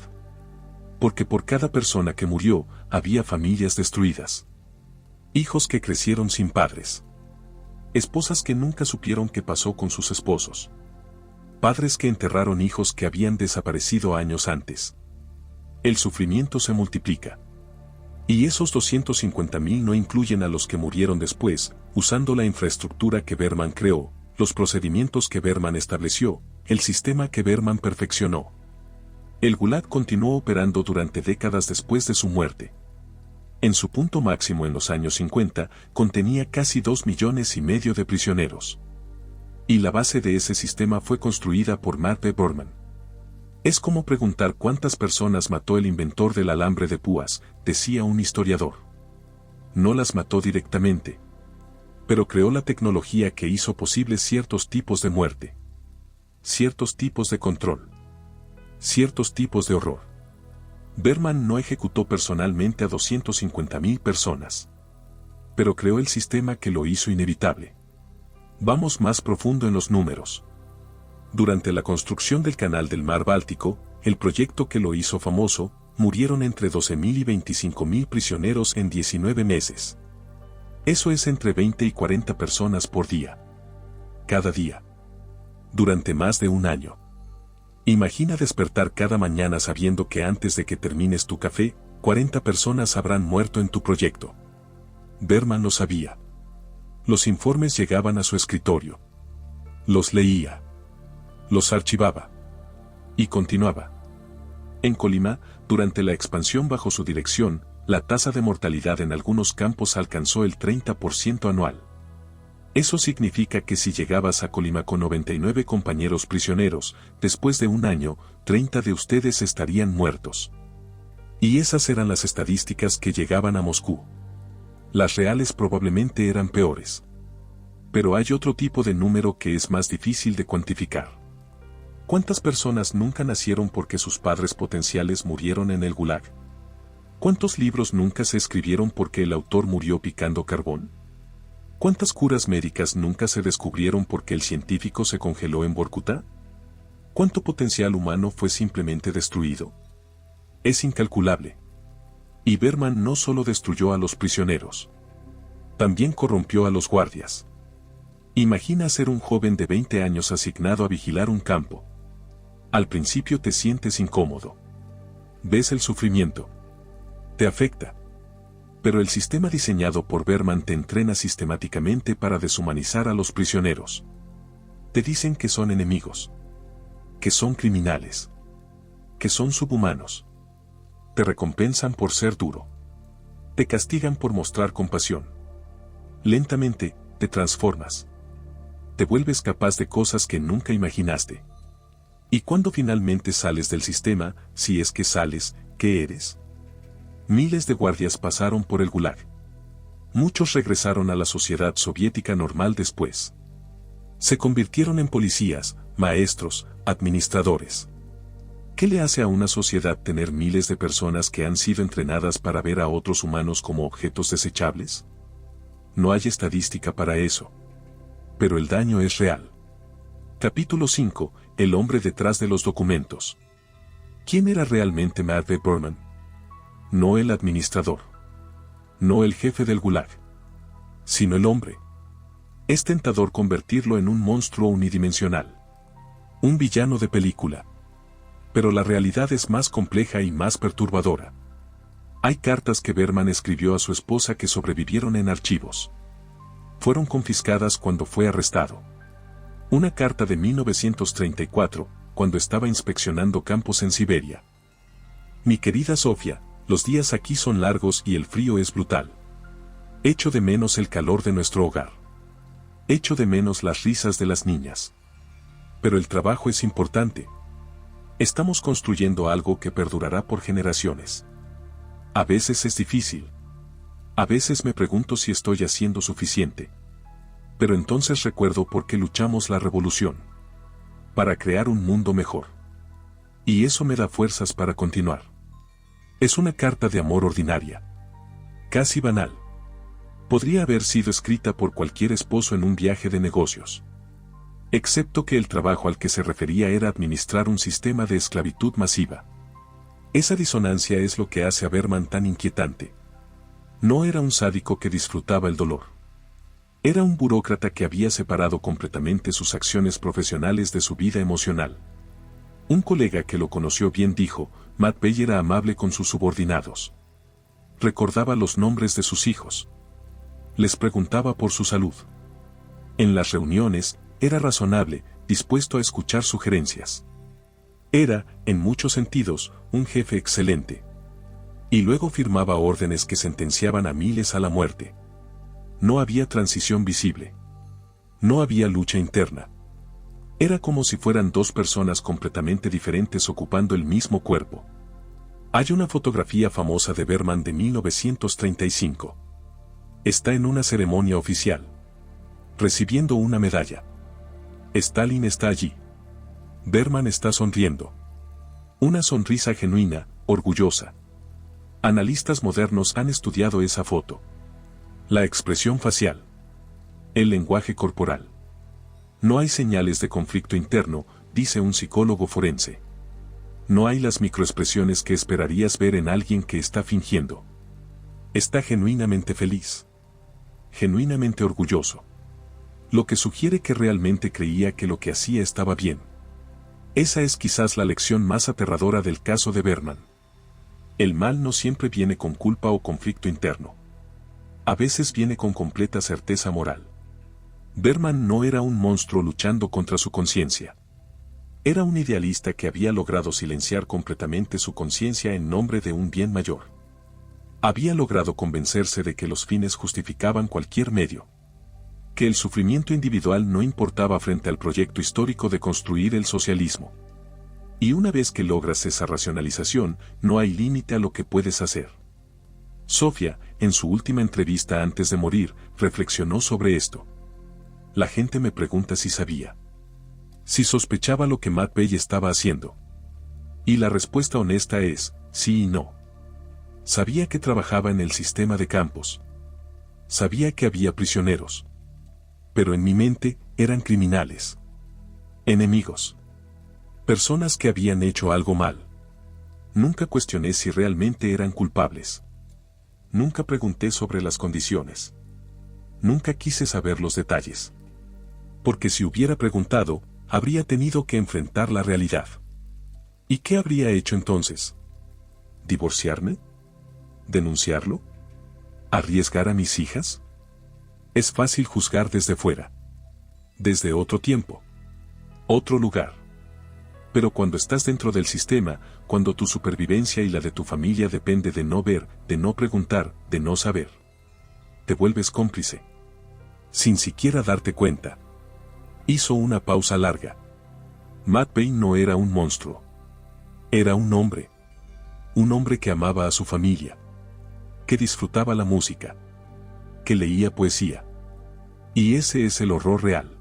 Porque por cada persona que murió, había familias destruidas. Hijos que crecieron sin padres. Esposas que nunca supieron qué pasó con sus esposos. Padres que enterraron hijos que habían desaparecido años antes. El sufrimiento se multiplica. Y esos 250.000 no incluyen a los que murieron después, usando la infraestructura que Berman creó, los procedimientos que Berman estableció, el sistema que Berman perfeccionó. El Gulag continuó operando durante décadas después de su muerte. En su punto máximo en los años 50, contenía casi 2,5 millones de prisioneros. Y la base de ese sistema fue construida por Matt B. Berman. Es como preguntar cuántas personas mató el inventor del alambre de púas, decía un historiador. No las mató directamente, pero creó la tecnología que hizo posibles ciertos tipos de muerte, ciertos tipos de control, ciertos tipos de horror. Berman no ejecutó personalmente a 250,000 personas, pero creó el sistema que lo hizo inevitable. Vamos más profundo en los números. Durante la construcción del Canal del Mar Báltico, el proyecto que lo hizo famoso, murieron entre 12,000 y 25,000 prisioneros en 19 meses. Eso es entre 20 y 40 personas por día. Cada día. Durante más de un año. Imagina despertar cada mañana sabiendo que antes de que termines tu café, 40 personas habrán muerto en tu proyecto. Berman lo sabía. Los informes llegaban a su escritorio. Los leía. Los archivaba. Y continuaba. En Colima, durante la expansión bajo su dirección, la tasa de mortalidad en algunos campos alcanzó el 30% anual. Eso significa que si llegabas a Colima con 99 compañeros prisioneros, después de un año, 30 de ustedes estarían muertos. Y esas eran las estadísticas que llegaban a Moscú. Las reales probablemente eran peores. Pero hay otro tipo de número que es más difícil de cuantificar. ¿Cuántas personas nunca nacieron porque sus padres potenciales murieron en el Gulag? ¿Cuántos libros nunca se escribieron porque el autor murió picando carbón? ¿Cuántas curas médicas nunca se descubrieron porque el científico se congeló en Vorkuta? ¿Cuánto potencial humano fue simplemente destruido? Es incalculable. Y Berman no solo destruyó a los prisioneros. También corrompió a los guardias. Imagina ser un joven de 20 años asignado a vigilar un campo. Al principio te sientes incómodo. Ves el sufrimiento. Te afecta. Pero el sistema diseñado por Berman te entrena sistemáticamente para deshumanizar a los prisioneros. Te dicen que son enemigos. Que son criminales. Que son subhumanos. Te recompensan por ser duro. Te castigan por mostrar compasión. Lentamente, te transformas. Te vuelves capaz de cosas que nunca imaginaste. Y cuando finalmente sales del sistema, si es que sales, ¿qué eres? Miles de guardias pasaron por el Gulag. Muchos regresaron a la sociedad soviética normal después. Se convirtieron en policías, maestros, administradores. ¿Qué le hace a una sociedad tener miles de personas que han sido entrenadas para ver a otros humanos como objetos desechables? No hay estadística para eso. Pero el daño es real. Capítulo 5. El hombre detrás de los documentos. ¿Quién era realmente Matt B. Berman? No el administrador. No el jefe del Gulag. Sino el hombre. Es tentador convertirlo en un monstruo unidimensional. Un villano de película. Pero la realidad es más compleja y más perturbadora. Hay cartas que Berman escribió a su esposa que sobrevivieron en archivos. Fueron confiscadas cuando fue arrestado. Una carta de 1934, cuando estaba inspeccionando campos en Siberia. Mi querida Sofía, los días aquí son largos y el frío es brutal. Echo de menos el calor de nuestro hogar. Echo de menos las risas de las niñas. Pero el trabajo es importante. Estamos construyendo algo que perdurará por generaciones. A veces es difícil. A veces me pregunto si estoy haciendo suficiente. Pero entonces recuerdo por qué luchamos la revolución. Para crear un mundo mejor. Y eso me da fuerzas para continuar. Es una carta de amor ordinaria. Casi banal. Podría haber sido escrita por cualquier esposo en un viaje de negocios. Excepto que el trabajo al que se refería era administrar un sistema de esclavitud masiva. Esa disonancia es lo que hace a Berman tan inquietante. No era un sádico que disfrutaba el dolor. Era un burócrata que había separado completamente sus acciones profesionales de su vida emocional. Un colega que lo conoció bien dijo, Matt Bey era amable con sus subordinados. Recordaba los nombres de sus hijos. Les preguntaba por su salud. En las reuniones, era razonable, dispuesto a escuchar sugerencias. Era, en muchos sentidos, un jefe excelente. Y luego firmaba órdenes que sentenciaban a miles a la muerte. No había transición visible. No había lucha interna. Era como si fueran dos personas completamente diferentes ocupando el mismo cuerpo. Hay una fotografía famosa de Berman de 1935. Está en una ceremonia oficial, recibiendo una medalla. Stalin está allí. Berman está sonriendo. Una sonrisa genuina, orgullosa. Analistas modernos han estudiado esa foto. La expresión facial. El lenguaje corporal. No hay señales de conflicto interno, dice un psicólogo forense. No hay las microexpresiones que esperarías ver en alguien que está fingiendo. Está genuinamente feliz. Genuinamente orgulloso. Lo que sugiere que realmente creía que lo que hacía estaba bien. Esa es quizás la lección más aterradora del caso de Berman. El mal no siempre viene con culpa o conflicto interno. A veces viene con completa certeza moral. Berman no era un monstruo luchando contra su conciencia. Era un idealista que había logrado silenciar completamente su conciencia en nombre de un bien mayor. Había logrado convencerse de que los fines justificaban cualquier medio. Que el sufrimiento individual no importaba frente al proyecto histórico de construir el socialismo. Y una vez que logras esa racionalización, no hay límite a lo que puedes hacer. Sofía, en su última entrevista antes de morir, reflexionó sobre esto. La gente me pregunta si sabía. Si sospechaba lo que Matt Bey estaba haciendo. Y la respuesta honesta es, sí y no. Sabía que trabajaba en el sistema de campos. Sabía que había prisioneros. Pero en mi mente, eran criminales. Enemigos. Personas que habían hecho algo mal. Nunca cuestioné si realmente eran culpables. Nunca pregunté sobre las condiciones. Nunca quise saber los detalles. Porque si hubiera preguntado, habría tenido que enfrentar la realidad. ¿Y qué habría hecho entonces? ¿Divorciarme? ¿Denunciarlo? ¿Arriesgar a mis hijas? Es fácil juzgar desde fuera. Desde otro tiempo. Otro lugar. Pero cuando estás dentro del sistema, cuando tu supervivencia y la de tu familia depende de no ver, de no preguntar, de no saber, te vuelves cómplice. Sin siquiera darte cuenta. Hizo una pausa larga. Matt Bey no era un monstruo. Era un hombre. Un hombre que amaba a su familia. Que disfrutaba la música. Que leía poesía. Y ese es el horror real.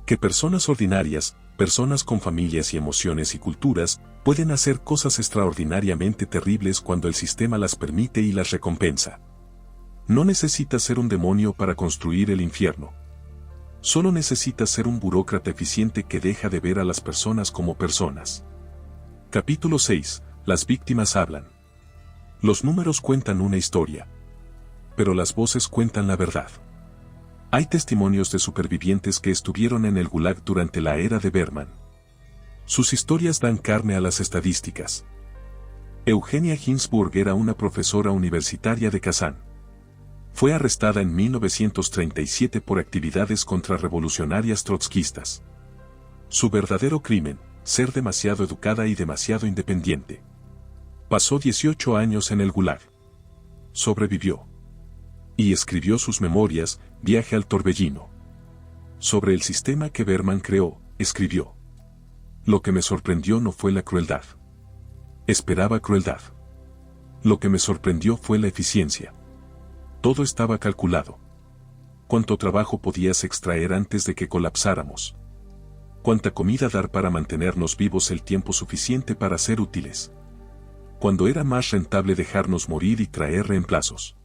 Que personas ordinarias, personas con familias y emociones y culturas, pueden hacer cosas extraordinariamente terribles cuando el sistema las permite y las recompensa. No necesitas ser un demonio para construir el infierno. Solo necesitas ser un burócrata eficiente que deja de ver a las personas como personas. Capítulo 6. Las víctimas hablan. Los números cuentan una historia. Pero las voces cuentan la verdad. Hay testimonios de supervivientes que estuvieron en el Gulag durante la era de Berman. Sus historias dan carne a las estadísticas. Eugenia Ginsburg era una profesora universitaria de Kazán. Fue arrestada en 1937 por actividades contrarrevolucionarias trotskistas. Su verdadero crimen, ser demasiado educada y demasiado independiente. Pasó 18 años en el Gulag. Sobrevivió. Y escribió sus memorias, Viaje al Torbellino. Sobre el sistema que Berman creó, escribió. Lo que me sorprendió no fue la crueldad. Esperaba crueldad. Lo que me sorprendió fue la eficiencia. Todo estaba calculado. Cuánto trabajo podías extraer antes de que colapsáramos. Cuánta comida dar para mantenernos vivos el tiempo suficiente para ser útiles. Cuando era más rentable dejarnos morir y traer reemplazos.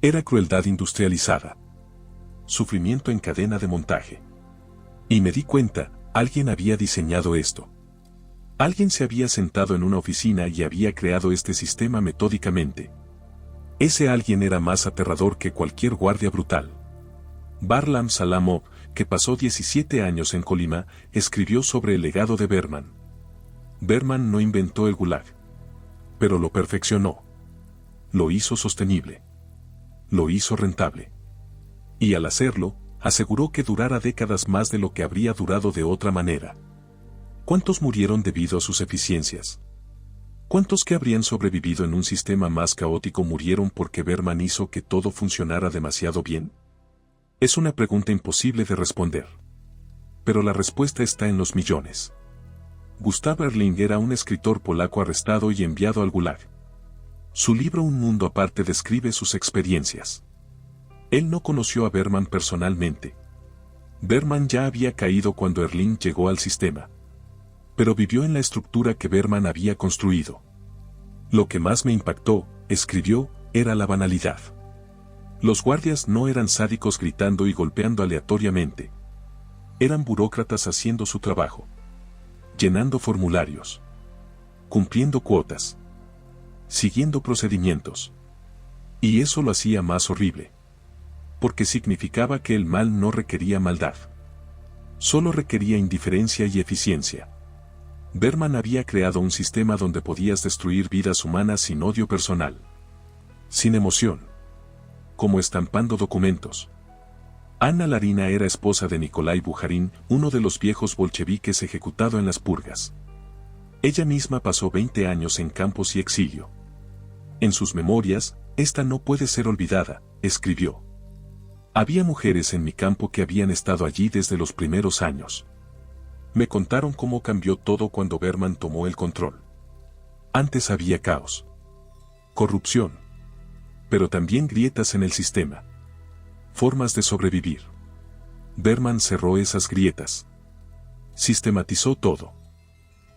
Era crueldad industrializada. Sufrimiento en cadena de montaje. Y me di cuenta, alguien había diseñado esto. Alguien se había sentado en una oficina y había creado este sistema metódicamente. Ese alguien era más aterrador que cualquier guardia brutal. Barlam Salamov, que pasó 17 años en Colima, escribió sobre el legado de Berman. Berman no inventó el Gulag. Pero lo perfeccionó. Lo hizo sostenible. Lo hizo rentable. Y al hacerlo, aseguró que durara décadas más de lo que habría durado de otra manera. ¿Cuántos murieron debido a sus eficiencias? ¿Cuántos que habrían sobrevivido en un sistema más caótico murieron porque Berman hizo que todo funcionara demasiado bien? Es una pregunta imposible de responder. Pero la respuesta está en los millones. Gustav Erling era un escritor polaco arrestado y enviado al Gulag. Su libro Un mundo aparte describe sus experiencias. Él no conoció a Berman personalmente. Berman ya había caído cuando Erling llegó al sistema. Pero vivió en la estructura que Berman había construido. Lo que más me impactó, escribió, era la banalidad. Los guardias no eran sádicos gritando y golpeando aleatoriamente. Eran burócratas haciendo su trabajo. Llenando formularios. Cumpliendo cuotas. Siguiendo procedimientos. Y eso lo hacía más horrible. Porque significaba que el mal no requería maldad. Solo requería indiferencia y eficiencia. Berman había creado un sistema donde podías destruir vidas humanas sin odio personal. Sin emoción. Como estampando documentos. Anna Larina era esposa de Nikolai Bujarin, uno de los viejos bolcheviques ejecutado en las purgas. Ella misma pasó 20 años en campos y exilio. En sus memorias, esta no puede ser olvidada, escribió. Había mujeres en mi campo que habían estado allí desde los primeros años. Me contaron cómo cambió todo cuando Berman tomó el control. Antes había caos. Corrupción. Pero también grietas en el sistema. Formas de sobrevivir. Berman cerró esas grietas. Sistematizó todo.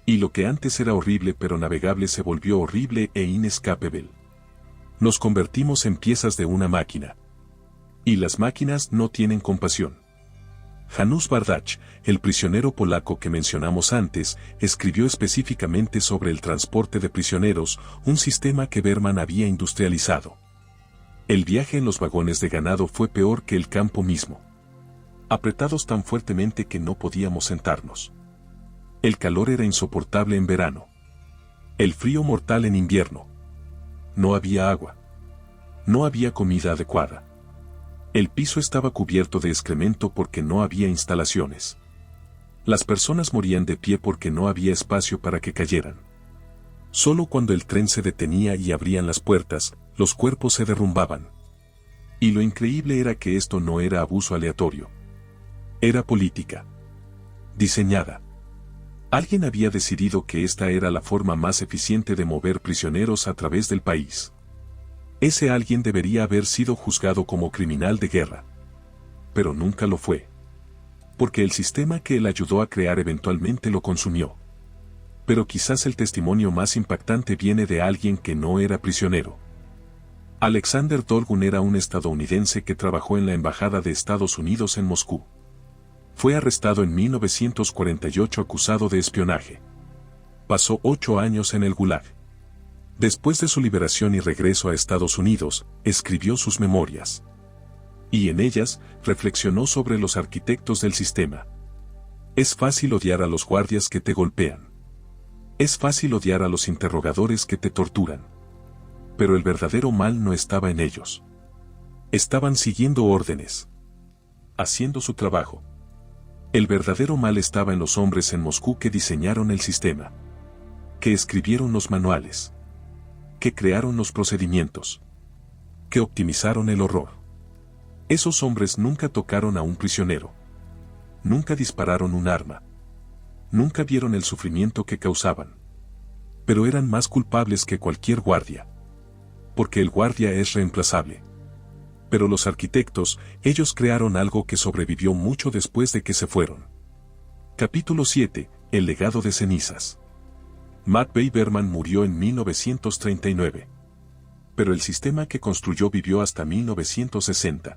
Y lo que antes era horrible pero navegable se volvió horrible e inescapable. Nos convertimos en piezas de una máquina. Y las máquinas no tienen compasión. Janusz Bardach, el prisionero polaco que mencionamos antes, escribió específicamente sobre el transporte de prisioneros, un sistema que Berman había industrializado. El viaje en los vagones de ganado fue peor que el campo mismo. Apretados tan fuertemente que no podíamos sentarnos. El calor era insoportable en verano. El frío mortal en invierno. No había agua. No había comida adecuada. El piso estaba cubierto de excremento porque no había instalaciones. Las personas morían de pie porque no había espacio para que cayeran. Solo cuando el tren se detenía y abrían las puertas, los cuerpos se derrumbaban. Y lo increíble era que esto no era abuso aleatorio. Era política. Diseñada. Alguien había decidido que esta era la forma más eficiente de mover prisioneros a través del país. Ese alguien debería haber sido juzgado como criminal de guerra. Pero nunca lo fue. Porque el sistema que él ayudó a crear eventualmente lo consumió. Pero quizás el testimonio más impactante viene de alguien que no era prisionero. Alexander Dolgun era un estadounidense que trabajó en la Embajada de Estados Unidos en Moscú. Fue arrestado en 1948 acusado de espionaje. Pasó 8 años en el Gulag. Después de su liberación y regreso a Estados Unidos, escribió sus memorias. Y en ellas, reflexionó sobre los arquitectos del sistema. Es fácil odiar a los guardias que te golpean. Es fácil odiar a los interrogadores que te torturan. Pero el verdadero mal no estaba en ellos. Estaban siguiendo órdenes. Haciendo su trabajo. El verdadero mal estaba en los hombres en Moscú que diseñaron el sistema. Que escribieron los manuales. Que crearon los procedimientos. Que optimizaron el horror. Esos hombres nunca tocaron a un prisionero. Nunca dispararon un arma. Nunca vieron el sufrimiento que causaban. Pero eran más culpables que cualquier guardia. Porque el guardia es reemplazable. Pero los arquitectos, ellos crearon algo que sobrevivió mucho después de que se fueron. Capítulo 7. El legado de cenizas. Matvey Berman murió en 1939. Pero el sistema que construyó vivió hasta 1960.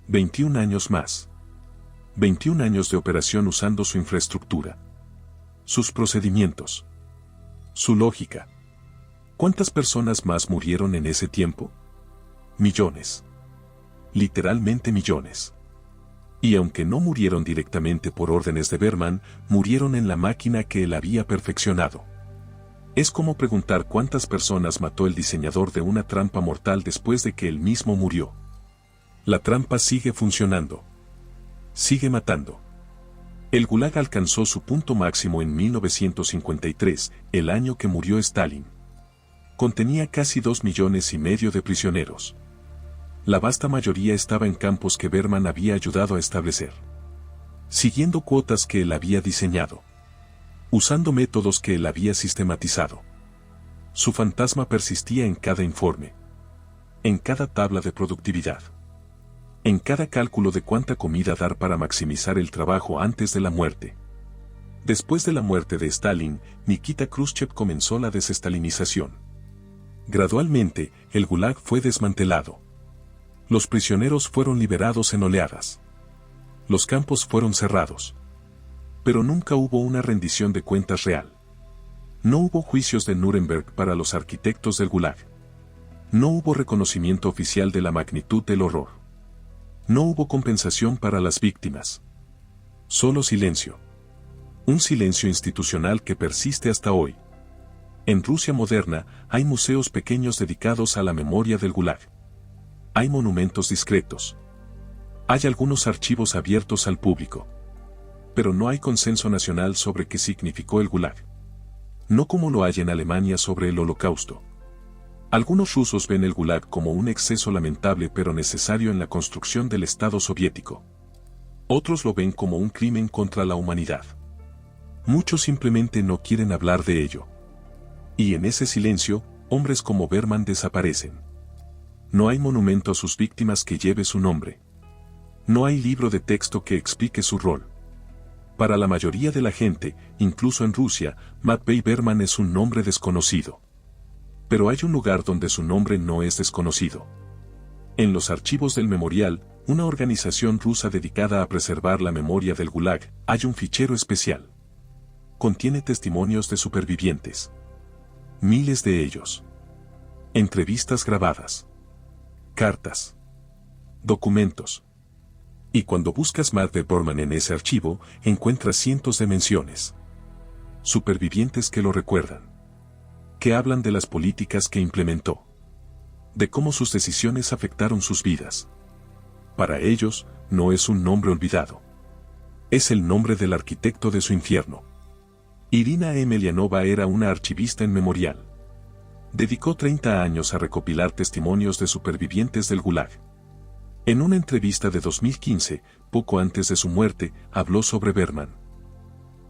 21 años más. 21 años de operación usando su infraestructura. Sus procedimientos. Su lógica. ¿Cuántas personas más murieron en ese tiempo? Millones. Literalmente millones. Y aunque no murieron directamente por órdenes de Berman, murieron en la máquina que él había perfeccionado. Es como preguntar cuántas personas mató el diseñador de una trampa mortal después de que él mismo murió. La trampa sigue funcionando. Sigue matando. El Gulag alcanzó su punto máximo en 1953, el año que murió Stalin. Contenía casi 2,5 millones de prisioneros. La vasta mayoría estaba en campos que Berman había ayudado a establecer, siguiendo cuotas que él había diseñado, usando métodos que él había sistematizado. Su fantasma persistía en cada informe, en cada tabla de productividad, en cada cálculo de cuánta comida dar para maximizar el trabajo antes de la muerte. Después de la muerte de Stalin, Nikita Khrushchev comenzó la desestalinización. Gradualmente, el Gulag fue desmantelado. Los prisioneros fueron liberados en oleadas. Los campos fueron cerrados. Pero nunca hubo una rendición de cuentas real. No hubo juicios de Nuremberg para los arquitectos del Gulag. No hubo reconocimiento oficial de la magnitud del horror. No hubo compensación para las víctimas. Solo silencio. Un silencio institucional que persiste hasta hoy. En Rusia moderna, hay museos pequeños dedicados a la memoria del Gulag. Hay monumentos discretos. Hay algunos archivos abiertos al público. Pero no hay consenso nacional sobre qué significó el Gulag. No como lo hay en Alemania sobre el Holocausto. Algunos rusos ven el Gulag como un exceso lamentable pero necesario en la construcción del Estado soviético. Otros lo ven como un crimen contra la humanidad. Muchos simplemente no quieren hablar de ello. Y en ese silencio, hombres como Berman desaparecen. No hay monumento a sus víctimas que lleve su nombre. No hay libro de texto que explique su rol. Para la mayoría de la gente, incluso en Rusia, Matvei Berman es un nombre desconocido. Pero hay un lugar donde su nombre no es desconocido. En los archivos del Memorial, una organización rusa dedicada a preservar la memoria del Gulag, hay un fichero especial. Contiene testimonios de supervivientes. Miles de ellos. Entrevistas grabadas. Cartas. Documentos. Y cuando buscas Matvei Berman en ese archivo, encuentras cientos de menciones. Supervivientes que lo recuerdan. Que hablan de las políticas que implementó. De cómo sus decisiones afectaron sus vidas. Para ellos, no es un nombre olvidado. Es el nombre del arquitecto de su infierno. Irina Emelianova era una archivista en Memorial. Dedicó 30 años a recopilar testimonios de supervivientes del Gulag. En una entrevista de 2015, poco antes de su muerte, habló sobre Berman.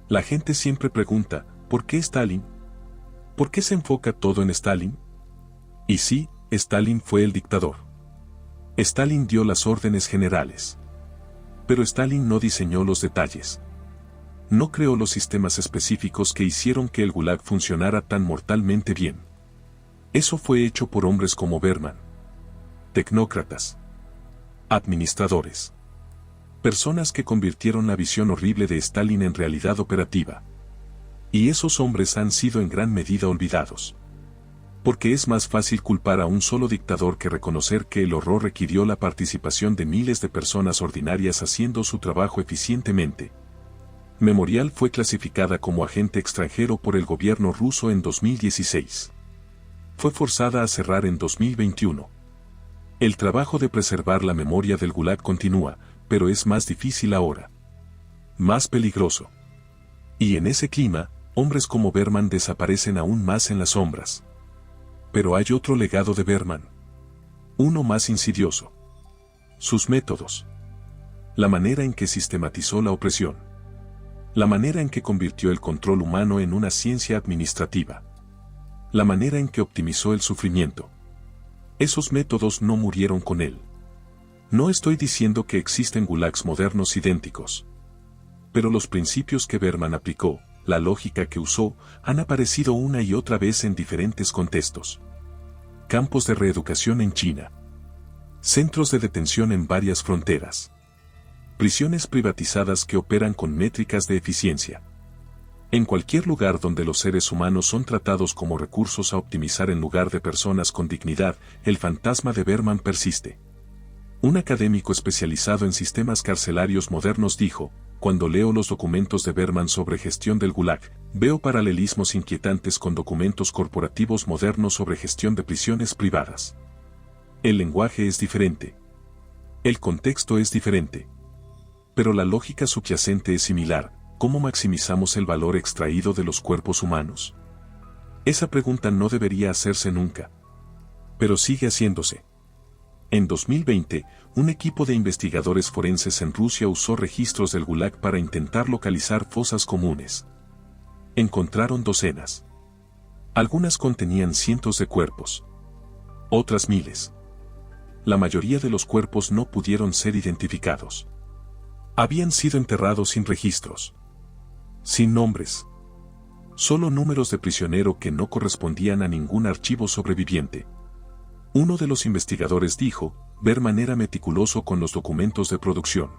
La gente siempre pregunta, ¿por qué Stalin? ¿Por qué se enfoca todo en Stalin? Y sí, Stalin fue el dictador. Stalin dio las órdenes generales. Pero Stalin no diseñó los detalles. No creó los sistemas específicos que hicieron que el Gulag funcionara tan mortalmente bien. Eso fue hecho por hombres como Berman. Tecnócratas. Administradores. Personas que convirtieron la visión horrible de Stalin en realidad operativa. Y esos hombres han sido en gran medida olvidados. Porque es más fácil culpar a un solo dictador que reconocer que el horror requirió la participación de miles de personas ordinarias haciendo su trabajo eficientemente. Memorial fue clasificada como agente extranjero por el gobierno ruso en 2016. Fue forzada a cerrar en 2021. El trabajo de preservar la memoria del Gulag continúa, pero es más difícil ahora. Más peligroso. Y en ese clima, hombres como Berman desaparecen aún más en las sombras. Pero hay otro legado de Berman. Uno más insidioso. Sus métodos. La manera en que sistematizó la opresión. La manera en que convirtió el control humano en una ciencia administrativa. La manera en que optimizó el sufrimiento. Esos métodos no murieron con él. No estoy diciendo que existen gulags modernos idénticos. Pero los principios que Berman aplicó, la lógica que usó, han aparecido una y otra vez en diferentes contextos. Campos de reeducación en China. Centros de detención en varias fronteras. Prisiones privatizadas que operan con métricas de eficiencia. En cualquier lugar donde los seres humanos son tratados como recursos a optimizar en lugar de personas con dignidad, el fantasma de Berman persiste. Un académico especializado en sistemas carcelarios modernos dijo, cuando leo los documentos de Berman sobre gestión del Gulag, veo paralelismos inquietantes con documentos corporativos modernos sobre gestión de prisiones privadas. El lenguaje es diferente. El contexto es diferente. Pero la lógica subyacente es similar, ¿cómo maximizamos el valor extraído de los cuerpos humanos? Esa pregunta no debería hacerse nunca. Pero sigue haciéndose. En 2020, un equipo de investigadores forenses en Rusia usó registros del Gulag para intentar localizar fosas comunes. Encontraron docenas. Algunas contenían cientos de cuerpos. Otras miles. La mayoría de los cuerpos no pudieron ser identificados. Habían sido enterrados sin registros. Sin nombres. Solo números de prisionero que no correspondían a ningún archivo sobreviviente. Uno de los investigadores dijo, Berman era meticuloso con los documentos de producción.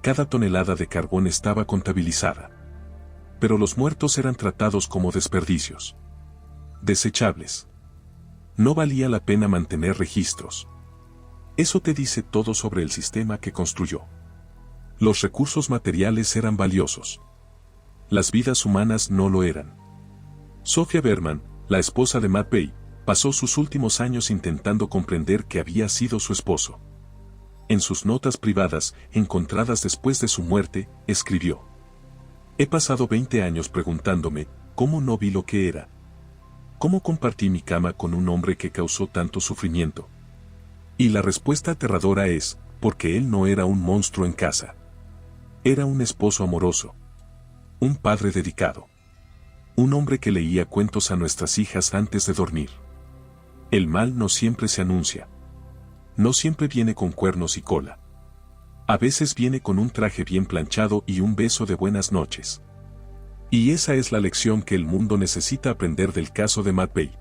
Cada tonelada de carbón estaba contabilizada. Pero los muertos eran tratados como desperdicios. Desechables. No valía la pena mantener registros. Eso te dice todo sobre el sistema que construyó. Los recursos materiales eran valiosos. Las vidas humanas no lo eran. Sofia Berman, la esposa de Matt Bey, pasó sus últimos años intentando comprender qué había sido su esposo. En sus notas privadas, encontradas después de su muerte, escribió: He pasado 20 años preguntándome, ¿cómo no vi lo que era? ¿Cómo compartí mi cama con un hombre que causó tanto sufrimiento? Y la respuesta aterradora es, porque él no era un monstruo en casa. Era un esposo amoroso. Un padre dedicado. Un hombre que leía cuentos a nuestras hijas antes de dormir. El mal no siempre se anuncia. No siempre viene con cuernos y cola. A veces viene con un traje bien planchado y un beso de buenas noches. Y esa es la lección que el mundo necesita aprender del caso de Matt Bey.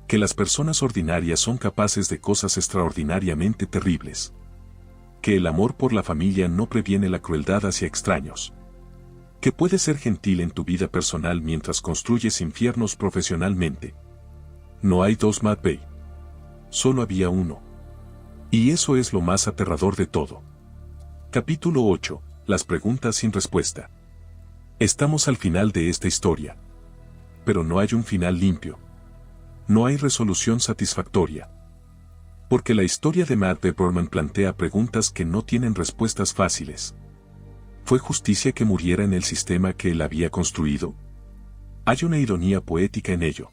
Que las personas ordinarias son capaces de cosas extraordinariamente terribles. Que el amor por la familia no previene la crueldad hacia extraños. Que puedes ser gentil en tu vida personal mientras construyes infiernos profesionalmente. No hay dos Matt Bey. Solo había uno. Y eso es lo más aterrador de todo. Capítulo 8. Las preguntas sin respuesta. Estamos al final de esta historia. Pero no hay un final limpio. No hay resolución satisfactoria. Porque la historia de Matt Berman plantea preguntas que no tienen respuestas fáciles. ¿Fue justicia que muriera en el sistema que él había construido? Hay una ironía poética en ello.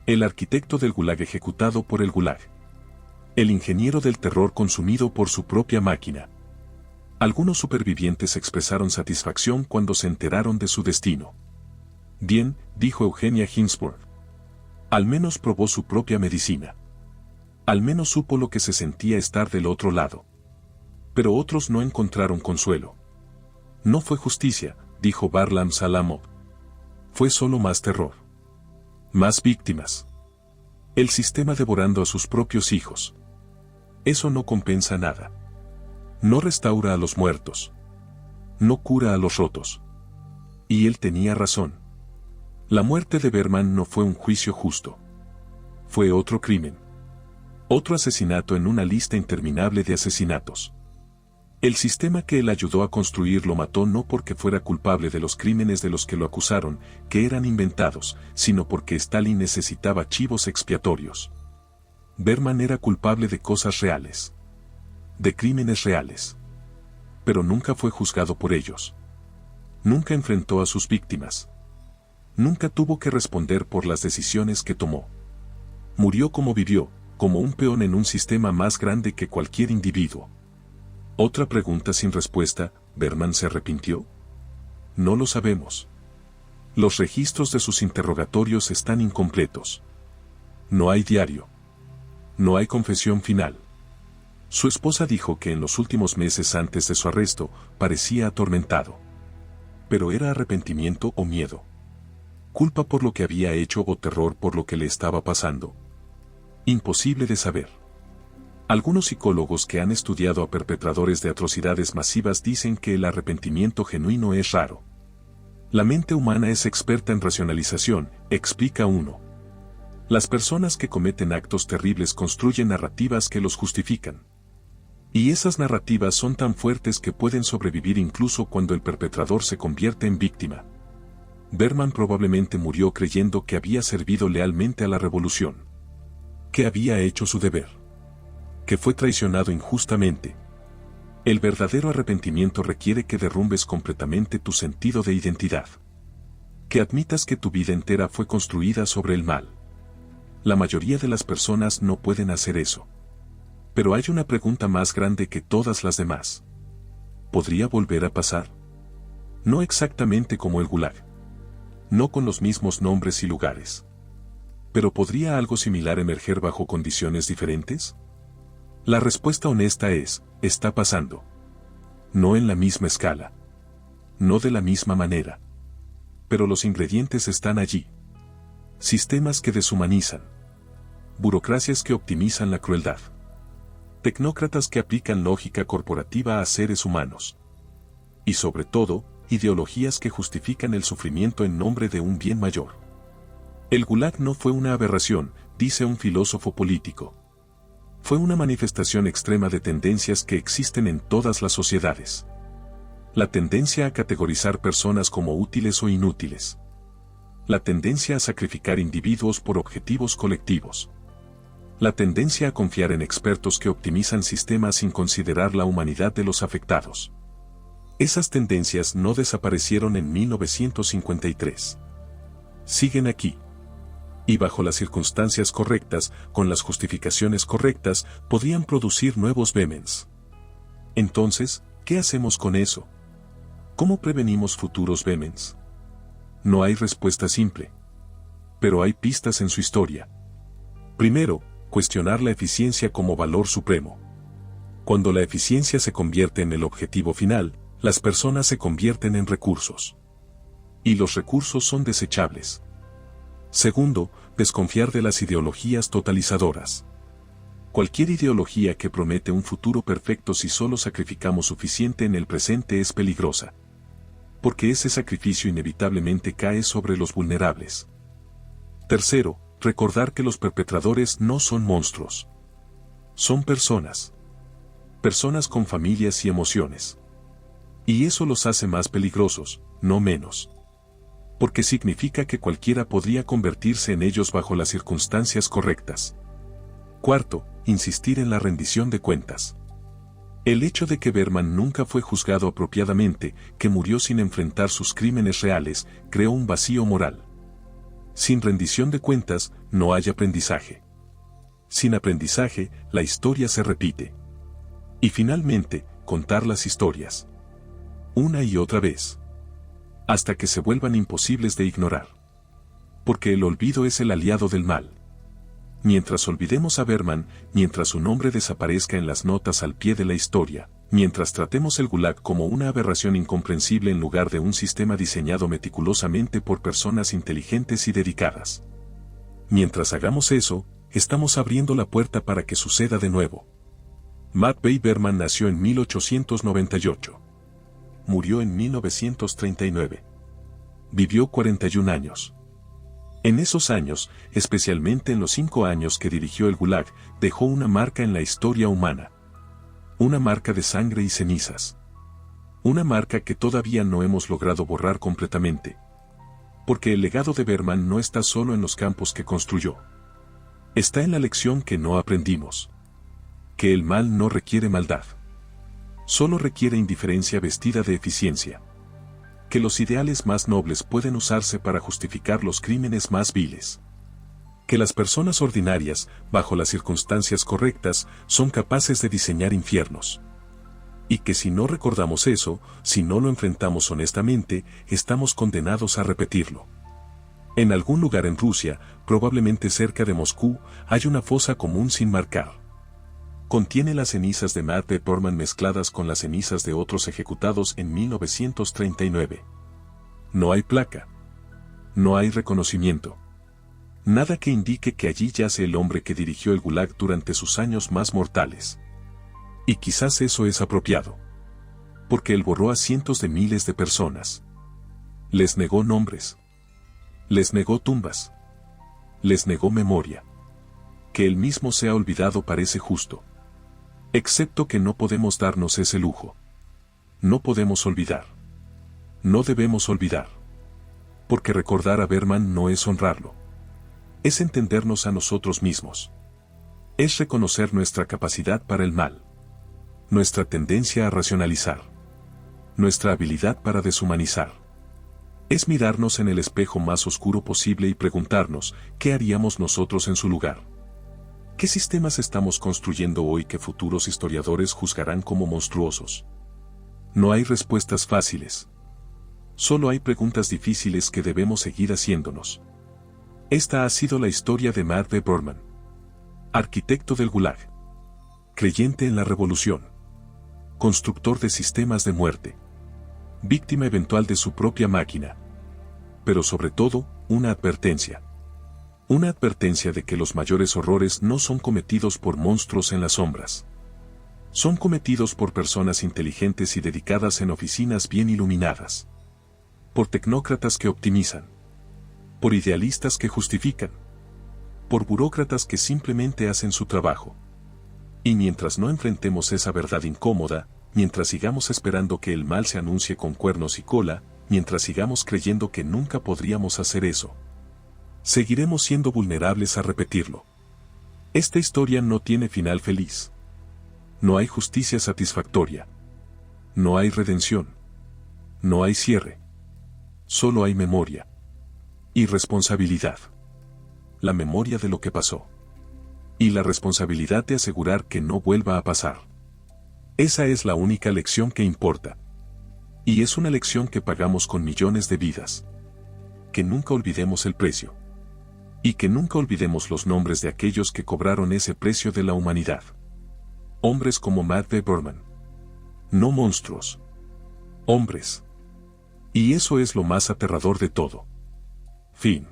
El arquitecto del Gulag ejecutado por el Gulag. El ingeniero del terror consumido por su propia máquina. Algunos supervivientes expresaron satisfacción cuando se enteraron de su destino. Bien, dijo Eugenia Ginsburg. Al menos probó su propia medicina. Al menos supo lo que se sentía estar del otro lado. Pero otros no encontraron consuelo. No fue justicia, dijo Barlam Salamov. Fue solo más terror. Más víctimas. El sistema devorando a sus propios hijos. Eso no compensa nada. No restaura a los muertos. No cura a los rotos. Y él tenía razón. La muerte de Berman no fue un juicio justo. Fue otro crimen. Otro asesinato en una lista interminable de asesinatos. El sistema que él ayudó a construir lo mató no porque fuera culpable de los crímenes de los que lo acusaron, que eran inventados, sino porque Stalin necesitaba chivos expiatorios. Berman era culpable de cosas reales. De crímenes reales. Pero nunca fue juzgado por ellos. Nunca enfrentó a sus víctimas. Nunca tuvo que responder por las decisiones que tomó. Murió como vivió, como un peón en un sistema más grande que cualquier individuo. Otra pregunta sin respuesta, ¿Berman se arrepintió? No lo sabemos. Los registros de sus interrogatorios están incompletos. No hay diario. No hay confesión final. Su esposa dijo que en los últimos meses antes de su arresto, parecía atormentado. Pero ¿era arrepentimiento o miedo? ¿Culpa por lo que había hecho o terror por lo que le estaba pasando? Imposible de saber. Algunos psicólogos que han estudiado a perpetradores de atrocidades masivas dicen que el arrepentimiento genuino es raro. La mente humana es experta en racionalización, explica uno. Las personas que cometen actos terribles construyen narrativas que los justifican. Y esas narrativas son tan fuertes que pueden sobrevivir incluso cuando el perpetrador se convierte en víctima. Berman probablemente murió creyendo que había servido lealmente a la revolución. Que había hecho su deber. Que fue traicionado injustamente. El verdadero arrepentimiento requiere que derrumbes completamente tu sentido de identidad. Que admitas que tu vida entera fue construida sobre el mal. La mayoría de las personas no pueden hacer eso. Pero hay una pregunta más grande que todas las demás. ¿Podría volver a pasar? No exactamente como el Gulag. No con los mismos nombres y lugares. ¿Pero podría algo similar emerger bajo condiciones diferentes? La respuesta honesta es, está pasando. No en la misma escala. No de la misma manera. Pero los ingredientes están allí. Sistemas que deshumanizan. Burocracias que optimizan la crueldad. Tecnócratas que aplican lógica corporativa a seres humanos. Y sobre todo, ideologías que justifican el sufrimiento en nombre de un bien mayor. El Gulag no fue una aberración, dice un filósofo político. Fue una manifestación extrema de tendencias que existen en todas las sociedades. La tendencia a categorizar personas como útiles o inútiles. La tendencia a sacrificar individuos por objetivos colectivos. La tendencia a confiar en expertos que optimizan sistemas sin considerar la humanidad de los afectados. Esas tendencias no desaparecieron en 1953. Siguen aquí. Y bajo las circunstancias correctas, con las justificaciones correctas, podrían producir nuevos Vemens. Entonces, ¿qué hacemos con eso? ¿Cómo prevenimos futuros Vemens? No hay respuesta simple. Pero hay pistas en su historia. Primero, cuestionar la eficiencia como valor supremo. Cuando la eficiencia se convierte en el objetivo final, las personas se convierten en recursos. Y los recursos son desechables. Segundo, desconfiar de las ideologías totalizadoras. Cualquier ideología que promete un futuro perfecto si solo sacrificamos suficiente en el presente es peligrosa. Porque ese sacrificio inevitablemente cae sobre los vulnerables. Tercero, recordar que los perpetradores no son monstruos. Son personas. Personas con familias y emociones. Y eso los hace más peligrosos, no menos. Porque significa que cualquiera podría convertirse en ellos bajo las circunstancias correctas. Cuarto, insistir en la rendición de cuentas. El hecho de que Berman nunca fue juzgado apropiadamente, que murió sin enfrentar sus crímenes reales, creó un vacío moral. Sin rendición de cuentas, no hay aprendizaje. Sin aprendizaje, la historia se repite. Y finalmente, contar las historias. Una y otra vez. Hasta que se vuelvan imposibles de ignorar. Porque el olvido es el aliado del mal. Mientras olvidemos a Berman, mientras su nombre desaparezca en las notas al pie de la historia, mientras tratemos el Gulag como una aberración incomprensible en lugar de un sistema diseñado meticulosamente por personas inteligentes y dedicadas. Mientras hagamos eso, estamos abriendo la puerta para que suceda de nuevo. Matvey Berman nació en 1898. Murió en 1939. Vivió 41 años. En esos años, especialmente en los 5 años que dirigió el Gulag, dejó una marca en la historia humana. Una marca de sangre y cenizas. Una marca que todavía no hemos logrado borrar completamente. Porque el legado de Berman no está solo en los campos que construyó. Está en la lección que no aprendimos. Que el mal no requiere maldad. Solo requiere indiferencia vestida de eficiencia. Que los ideales más nobles pueden usarse para justificar los crímenes más viles. Que las personas ordinarias, bajo las circunstancias correctas, son capaces de diseñar infiernos. Y que si no recordamos eso, si no lo enfrentamos honestamente, estamos condenados a repetirlo. En algún lugar en Rusia, probablemente cerca de Moscú, hay una fosa común sin marcar. Contiene las cenizas de Matvey Berman mezcladas con las cenizas de otros ejecutados en 1939. No hay placa. No hay reconocimiento. Nada que indique que allí yace el hombre que dirigió el Gulag durante sus años más mortales. Y quizás eso es apropiado. Porque él borró a cientos de miles de personas. Les negó nombres. Les negó tumbas. Les negó memoria. Que él mismo sea olvidado parece justo. Excepto que no podemos darnos ese lujo. No podemos olvidar. No debemos olvidar. Porque recordar a Berman no es honrarlo. Es entendernos a nosotros mismos. Es reconocer nuestra capacidad para el mal. nuestra tendencia a racionalizar, nuestra habilidad para deshumanizar. Es mirarnos en el espejo más oscuro posible y preguntarnos, ¿qué haríamos nosotros en su lugar? ¿Qué sistemas estamos construyendo hoy que futuros historiadores juzgarán como monstruosos? No hay respuestas fáciles. Solo hay preguntas difíciles que debemos seguir haciéndonos. Esta ha sido la historia de Matthew Berman, arquitecto del Gulag, creyente en la revolución, constructor de sistemas de muerte, víctima eventual de su propia máquina, pero sobre todo, una advertencia. Una advertencia de que los mayores horrores no son cometidos por monstruos en las sombras. Son cometidos por personas inteligentes y dedicadas en oficinas bien iluminadas. Por tecnócratas que optimizan. Por idealistas que justifican. Por burócratas que simplemente hacen su trabajo. Y mientras no enfrentemos esa verdad incómoda, mientras sigamos esperando que el mal se anuncie con cuernos y cola, mientras sigamos creyendo que nunca podríamos hacer eso, seguiremos siendo vulnerables a repetirlo. Esta historia no tiene final feliz. No hay justicia satisfactoria. No hay redención. No hay cierre. Solo hay memoria. Y responsabilidad. La memoria de lo que pasó. Y la responsabilidad de asegurar que no vuelva a pasar. Esa es la única lección que importa. Y es una lección que pagamos con millones de vidas. Que nunca olvidemos el precio. Y que nunca olvidemos los nombres de aquellos que cobraron ese precio de la humanidad. Hombres como Matthew Berman. No monstruos. Hombres. Y eso es lo más aterrador de todo. Fin.